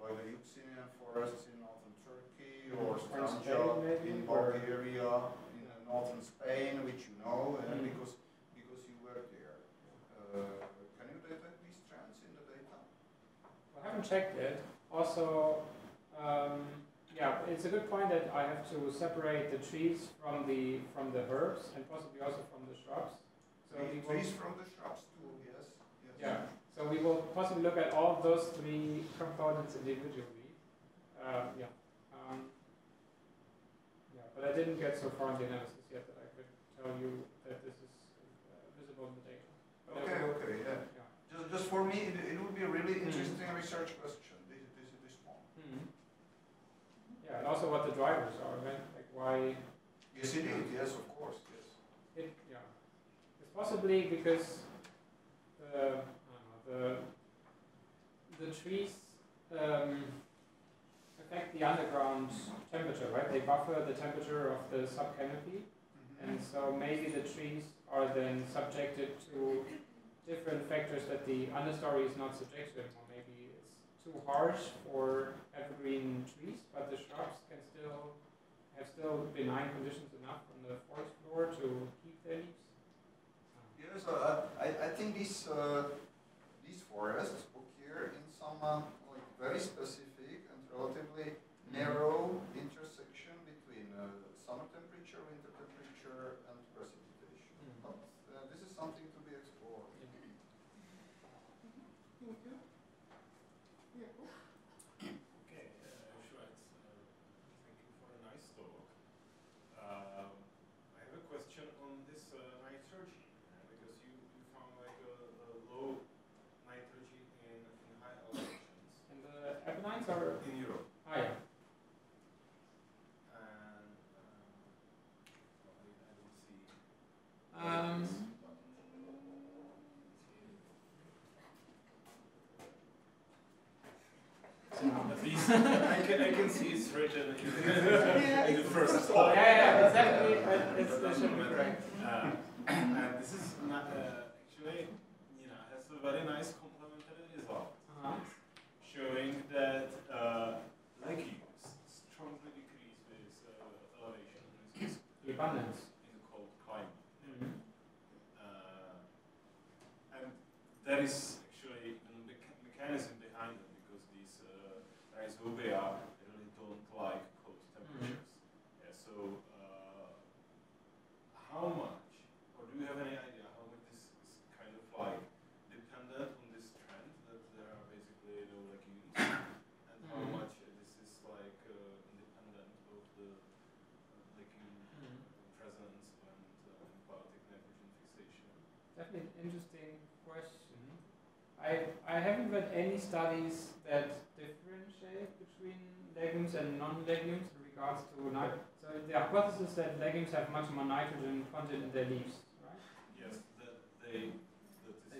like the Euxinian forests in northern Turkey or Stranja in Bulgaria, in northern Spain, which you know, because you were there. Can you detect these trends in the data? I haven't checked it. Also, yeah, it's a good point that I have to separate the trees from the herbs and possibly also from the shrubs. So trees from the shrubs too, yes. Yeah. So we will possibly look at all of those three components individually. Yeah. Yeah, but I didn't get so far in the analysis yet that I could tell you that this is visible in the data. But Okay, yeah. Just for me, it would be a really interesting research question. This one. Yeah, and also what the drivers are, right? Like why? Yes, indeed. Yes, of course. Yes. Yeah. It's possibly because the trees affect the underground temperature, right? They buffer the temperature of the subcanopy, and so maybe the trees are then subjected to different factors that the understory is not subject to anymore. Maybe it's too harsh for evergreen trees, but the shrubs can still have still benign conditions enough on the forest floor to keep their leaves? Yes, I think these forests occur in some like very specific and relatively narrow intersection between summer temperature, winter temperature, and precipitation. But this is something to be explored. Thank you. Yeah. Okay, Schwartz, thank you for a nice talk. I have a question on this nitrogen, because you found like a low nitrogen in high elevations. And the Apennines are In Europe. higher. And well, I don't see. At least I can see it's written in the first slide. Yeah, exactly. That should be correct. And this is not, actually, has a very nice complementary result, showing that legumes strongly decrease with elevation The abundance. in the cold climate. And there is actually a mechanism behind it, because these rhizobia really don't like cold temperatures. Yeah, so how much, or do you have any idea how much this is kind of like dependent on this trend that there are basically no legumes, and how much this is like independent of the legume presence and biotic nitrogen fixation? Definitely an interesting question. I haven't read any studies that differentiate between legumes and non-legumes in regards to nitrogen. So the hypothesis that legumes have much more nitrogen content in their leaves, right? Yes, that is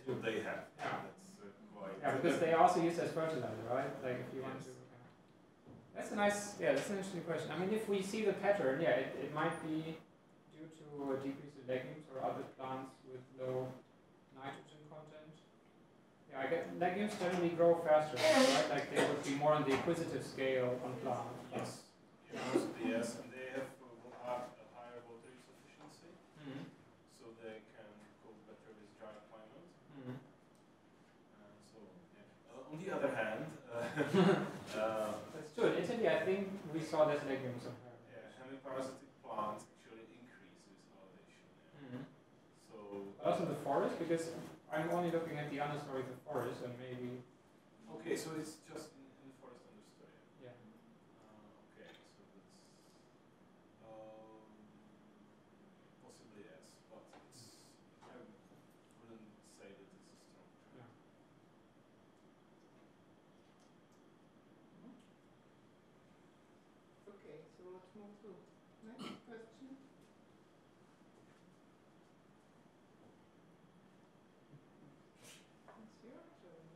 what they have. Yeah. That's quite. Yeah, because they are also used as fertilizer, right? Like if you want to. That's a nice, that's an interesting question. I mean, if we see the pattern, it might be due to a decrease in legumes or other plants with low nitrogen content. Yeah, I get legumes generally grow faster, right? Like they would be more on the acquisitive scale on plants. Yes, and they have a higher water use efficiency, so they can cope better with dry climate. So, yeah. On the other hand, That's true. In Italy, I think we saw less legumes on her. hemiparasitic plants actually increase with elevation. So, But also the forest, because I'm only looking at the understory of the forest, and maybe. okay, so it's just in the forest understory. Yeah. Okay, so that's possibly yes, but I wouldn't say that it's a strong trend. Yeah. Okay, so let's move to next question. It's your turn.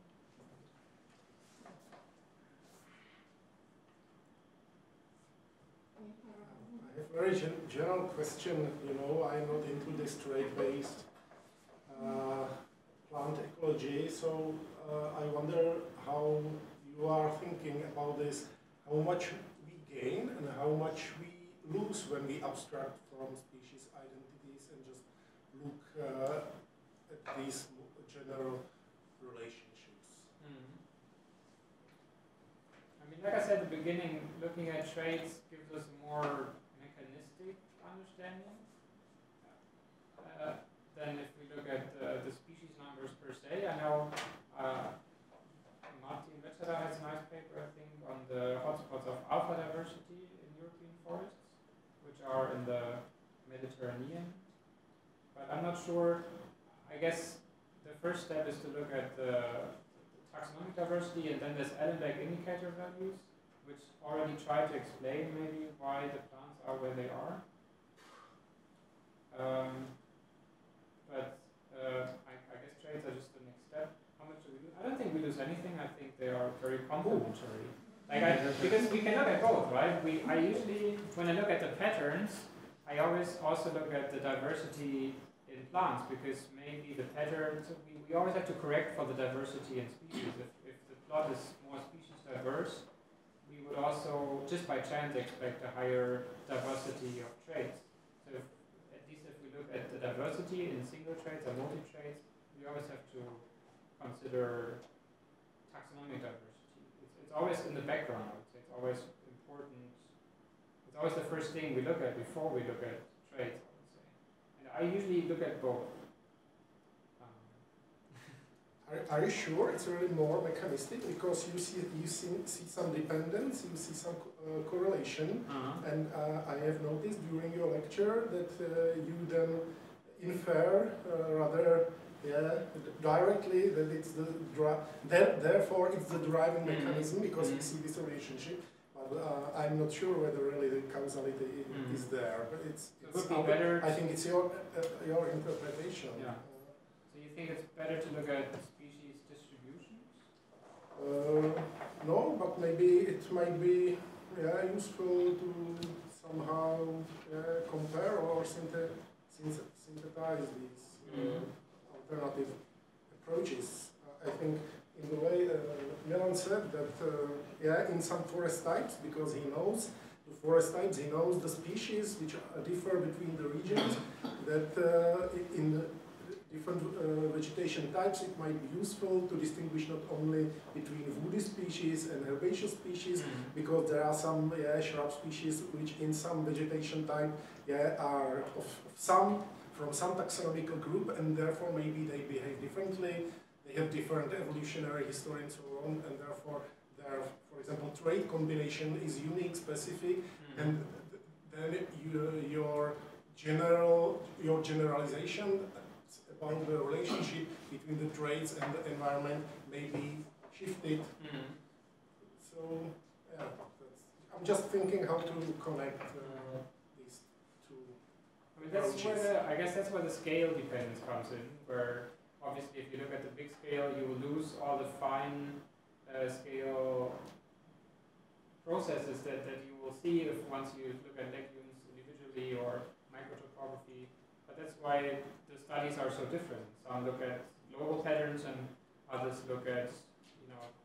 I have a very general question. I'm not into this trade-based plant ecology, so I wonder how you are thinking about this, how much we gain and how much we lose when we abstract from species identities and just look at these general relationships. I mean, like I said at the beginning, looking at traits gives us a more mechanistic understanding than if we look at the species numbers per se. I know Martin Wetzler has a nice paper, I think, on the hotspots of alpha diversity in European forests, which are in the Mediterranean. But I'm not sure. I guess the first step is to look at the taxonomic diversity, and then there's Allenbeck indicator values, which already try to explain maybe why the plants are where they are. I guess traits are just the next step. How much do we lose? I don't think we lose anything. I think they are very complementary. Because we can look at both, right? I usually, when I look at the patterns, I always also look at the diversity in plants, because maybe the patterns, we always have to correct for the diversity in species. If the plot is more species diverse, we would also just by chance expect a higher diversity of traits. So at least if we look at the diversity in single traits or multi-traits, we always have to consider taxonomic diversity. It's always in the background, I would say. It's always important. It's always the first thing we look at before we look at traits, I would say. And I usually look at both. Are you sure it's really more mechanistic? Because you see some dependence, you see some correlation, and I have noticed during your lecture that you then infer rather directly that it's the therefore it's the driving mechanism because you see this relationship. But I'm not sure whether really the causality is there. But it's better. I think it's your interpretation. Yeah. So you think it's better to look at species distributions? No, but maybe it might be useful to somehow compare or synthesize these alternative approaches. I think in the way Milan said that in some forest types, because he knows the forest types, he knows the species which differ between the regions, that in the different vegetation types it might be useful to distinguish not only between woody species and herbaceous species, because there are some shrub species which in some vegetation type are from some taxonomical group, and therefore maybe they behave differently. They have different evolutionary history and so on, and therefore their, for example, trait combination is unique, specific, and then your generalization about the relationship between the traits and the environment may be shifted. So I'm just thinking how to connect these two. I mean, that's where I guess that's where the scale dependence comes in, where obviously if you look at the big scale, you will lose all the fine scale processes that you will see if once you look at legumes individually or microtopography. But that's why the studies are so different. Some look at global patterns and others look at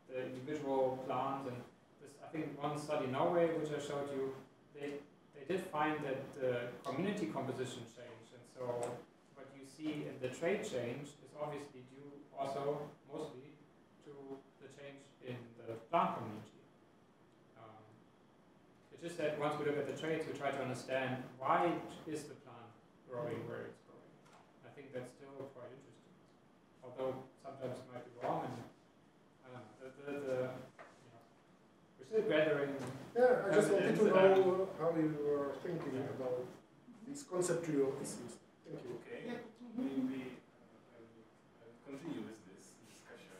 the individual plants. And this, I think one study in Norway, which I showed you, they did find that the community composition changed, and so what you see in the trait change is obviously due also mostly to the change in the plant community. It's just that once we look at the traits, we try to understand why is the plant growing where it's growing. I think that's still quite interesting, although sometimes it might be wrong. And I don't know, we're still gathering. Yeah, I just wanted to know how you were thinking about these conceptual issues. Thank you. Okay, maybe I will continue with this discussion.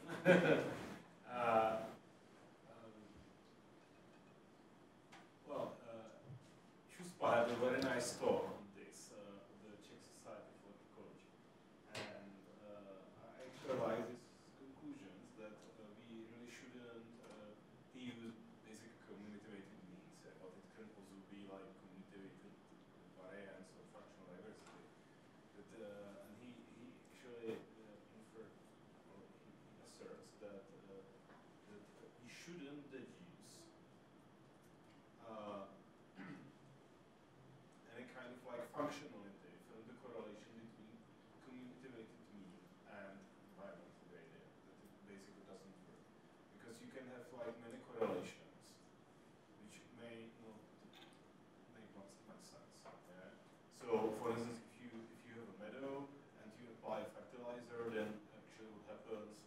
Chuspa had a very nice talk on this, the Czech Society for Ecology, and I actually like these conclusions that we really shouldn't use basic community-weighted means, but it can also be like community-weighted variance or functional diversity. But, and he actually inferred, or he asserts that we shouldn't deduce any kind of like functionality from the correlation between community-weighted mean and environmental gradient. That it basically doesn't work, because you can have like many correlations which may not make much sense. Yeah? So, for instance, if you have a meadow and you apply fertilizer, then actually what happens,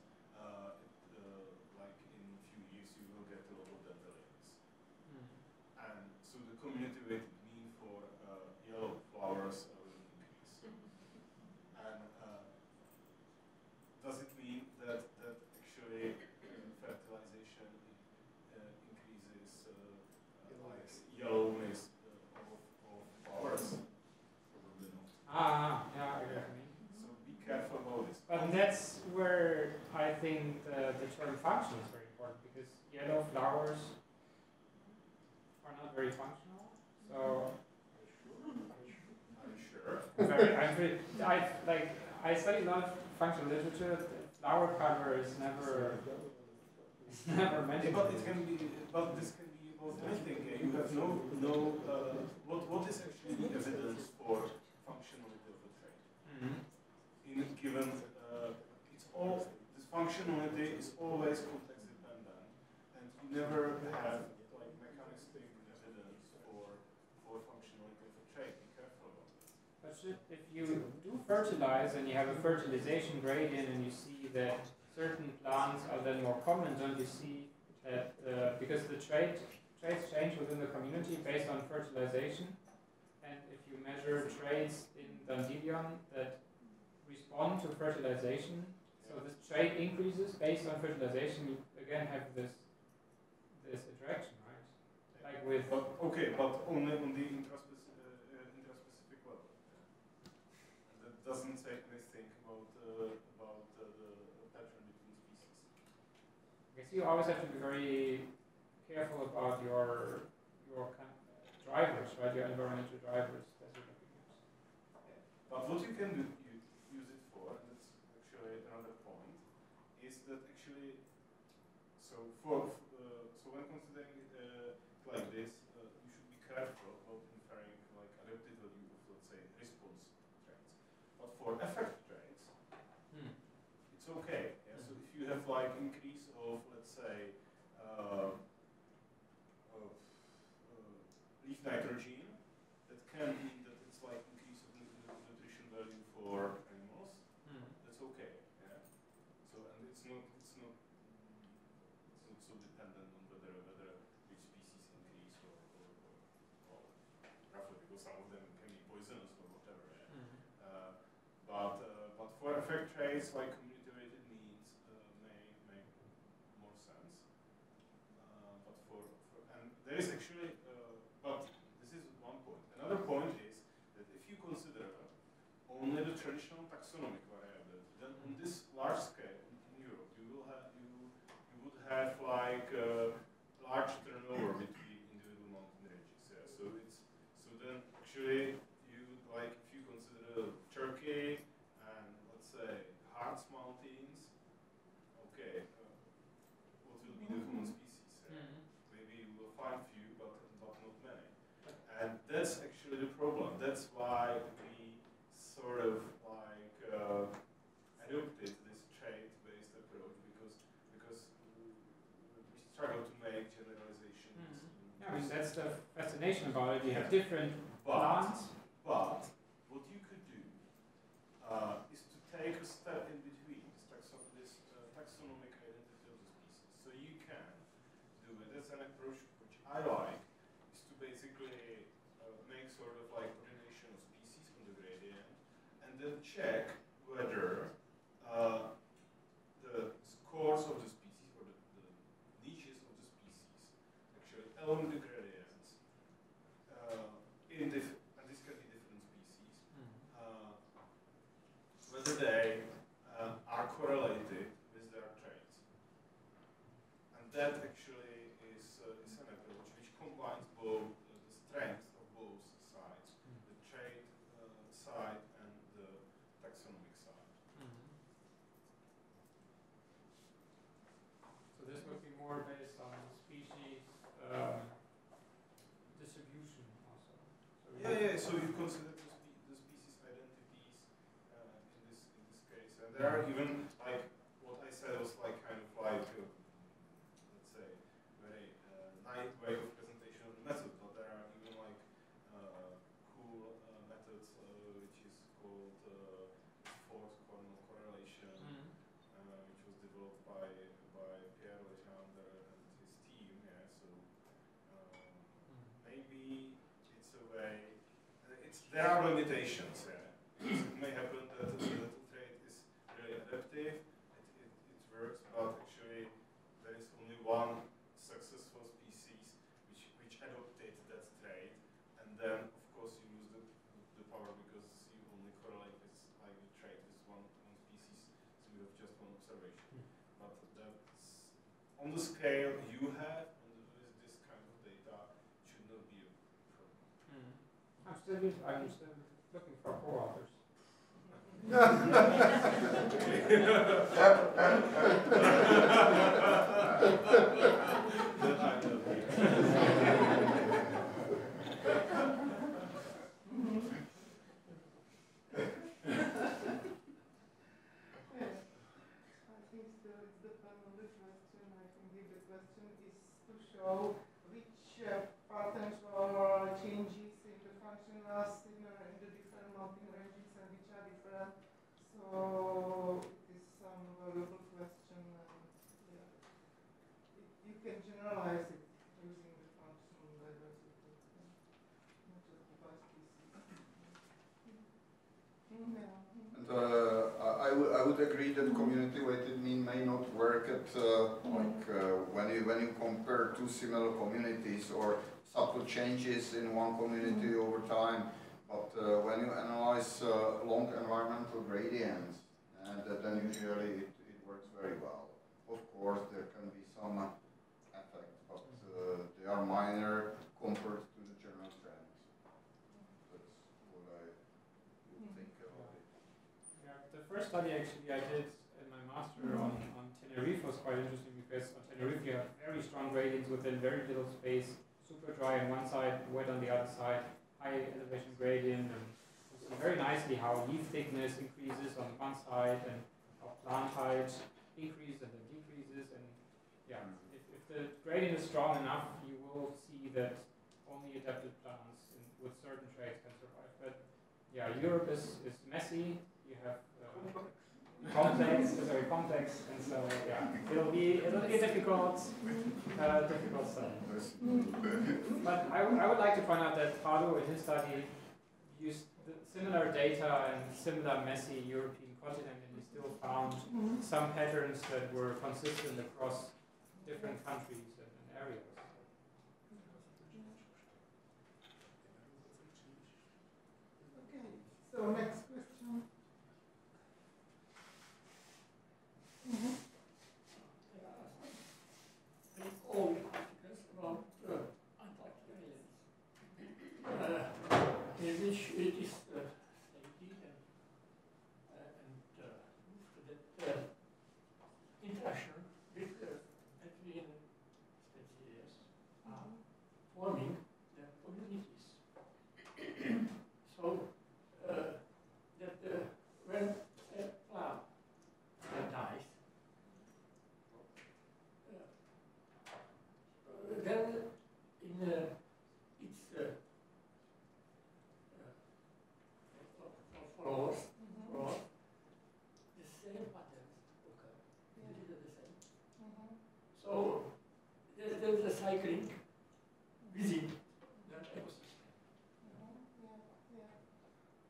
like in a few years you will get a lot of dandelions. And so the community-weighted mean for yellow flowers will increase. And does it mean that actually fertilization increases like yellowness of flowers? Probably not. Yeah, I get what you mean. So be careful about this. But that's where I think the term function is very important, because yellow flowers are not very functional. So Are you sure? I study a lot of functional literature. The flower cover is never mentioned. But it can be, but this can be both I think you have what is actually the evidence for functionality of a trait? In given, it's all, this functionality is always context dependent, and you never have like mechanistic evidence for functionality of a trait. Be careful about it. But if you do fertilize and you have a fertilization gradient and you see that certain plants are then more common, don't you see that because the traits change within the community based on fertilization, and if you measure traits in Dandelion that respond to fertilization, so this trait increases based on fertilization, you again have this interaction, right? Like with but only on the intraspecific level. And that doesn't say anything about the pattern between species. I guess you always have to be very careful about your kind of drivers, right? Your environmental drivers that you're going to use. But what you can use it for, and that's actually another point, is that actually, so when considering like this, you should be careful about inferring like adaptive value of, let's say, response traits. But for effect traits, it's okay. Yeah? So if you have like increase of, let's say, leaf nitrogen, that can mean that it's like increase of nutrition value for animals. That's okay. Yeah. So and it's not so dependent on whether which species increase or roughly, because some of them can be poisonous or whatever. Yeah. But for effect traits like community-rated means may make more sense. And there is actually, but this is one point. Another point is that if you consider only the traditional taxonomic variables, then on this large scale in Europe, you would have like large turnover between individual mountain ranges. Yeah. So then actually you like if you consider Turkey and let's say Harz Mountains, okay, what will be the common species? Yeah? Maybe you will find few, but not many. And that's actually the problem. That's why we sort of like adopted this trait-based approach because we struggle to make generalizations. Yeah, I mean that's the fascination about it. You have different plants. But what you could do is to take a step in between this taxonomic identity of the species. So you can do it. That's an approach which I like. Is to basically make sort of like ordination of species on the gradient, and then check whether the scores of the species or the niches of the species actually along the gradients and this can be different species, whether they are correlated with their traits. And that actually is an approach which combines both the strengths of both sides, the trait side and the taxonomic side. So this would be more based on species distribution also. So Yeah. So you consider the species identities in this case, and there are even like what I said was like kind of like let's say very nice way of presentation of the method, but there are even like cool methods which is called forced correlation, which was developed by Pierre Legendre and his team. Yeah, so maybe it's a way. There are limitations. Yeah. It may happen that the little trait is really adaptive. It works, but actually there is only one successful species which adopted that trait, and then of course you lose the power because you only correlate with like the trait with one species, so you have just one observation. But that's on the scale you have, and with this kind of data, should not be a problem. I'm still looking for co-authors. Then I know. show which patterns or changes in the function are similar in the different mountain ranges and which are different. So it is some valuable question, and yeah, you can generalize it using the function diversity, not just by species. Yeah. And I would agree that community-weighted mean may not work at when you compare two similar communities or subtle changes in one community over time. But when you analyze long environmental gradients, and then usually it works very well. Of course, there can be some effects, but they are minor compared to the general trends. That's what I would think about it. Yeah, the first study actually I did in my master on Tenerife was quite interesting, because on Tenerife you have very strong gradients within very little space, super dry on one side, wet on the other side, high elevation gradient, and you see very nicely how leaf thickness increases on one side and how plant height increases and then decreases. And yeah, if the gradient is strong enough, you will see that only adapted plants with certain traits can survive. But yeah, Europe is messy. You have very complex, and so yeah, it'll be a difficult study. But I would like to point out that Pardo in his study used similar data and similar messy European continent, and he still found some patterns that were consistent across different countries and areas. Okay, so next question. All articles about Antarctic islands, in which it is stated that interaction between species are forming their communities. So that when a plant dies, then in its flowers, the same patterns occur, literally the same. So there is a cycling within that ecosystem.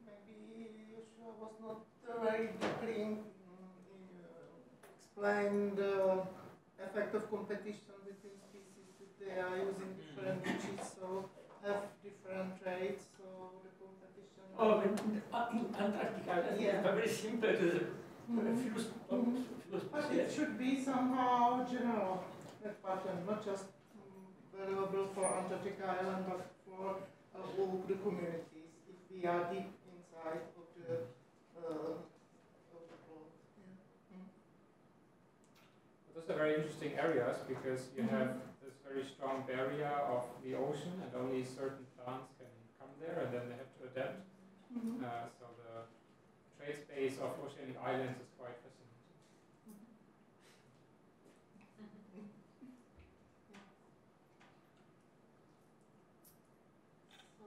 Maybe Joshua was not very deeply explained the effect of competition between species that they are using different niches, so have different traits, so the competition. Oh, in Antarctica, it's very simple. But it should be somehow general, that pattern, not just valuable for Antarctica Island, but for all the communities, if we are deep inside of the plot. Those are very interesting areas, because you have this very strong barrier of the ocean, and only certain plants can come there, and then they have to adapt. So the trade space of oceanic islands is quite fascinating. So,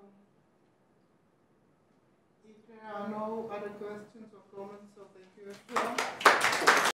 if there are no other questions or comments, so thank you.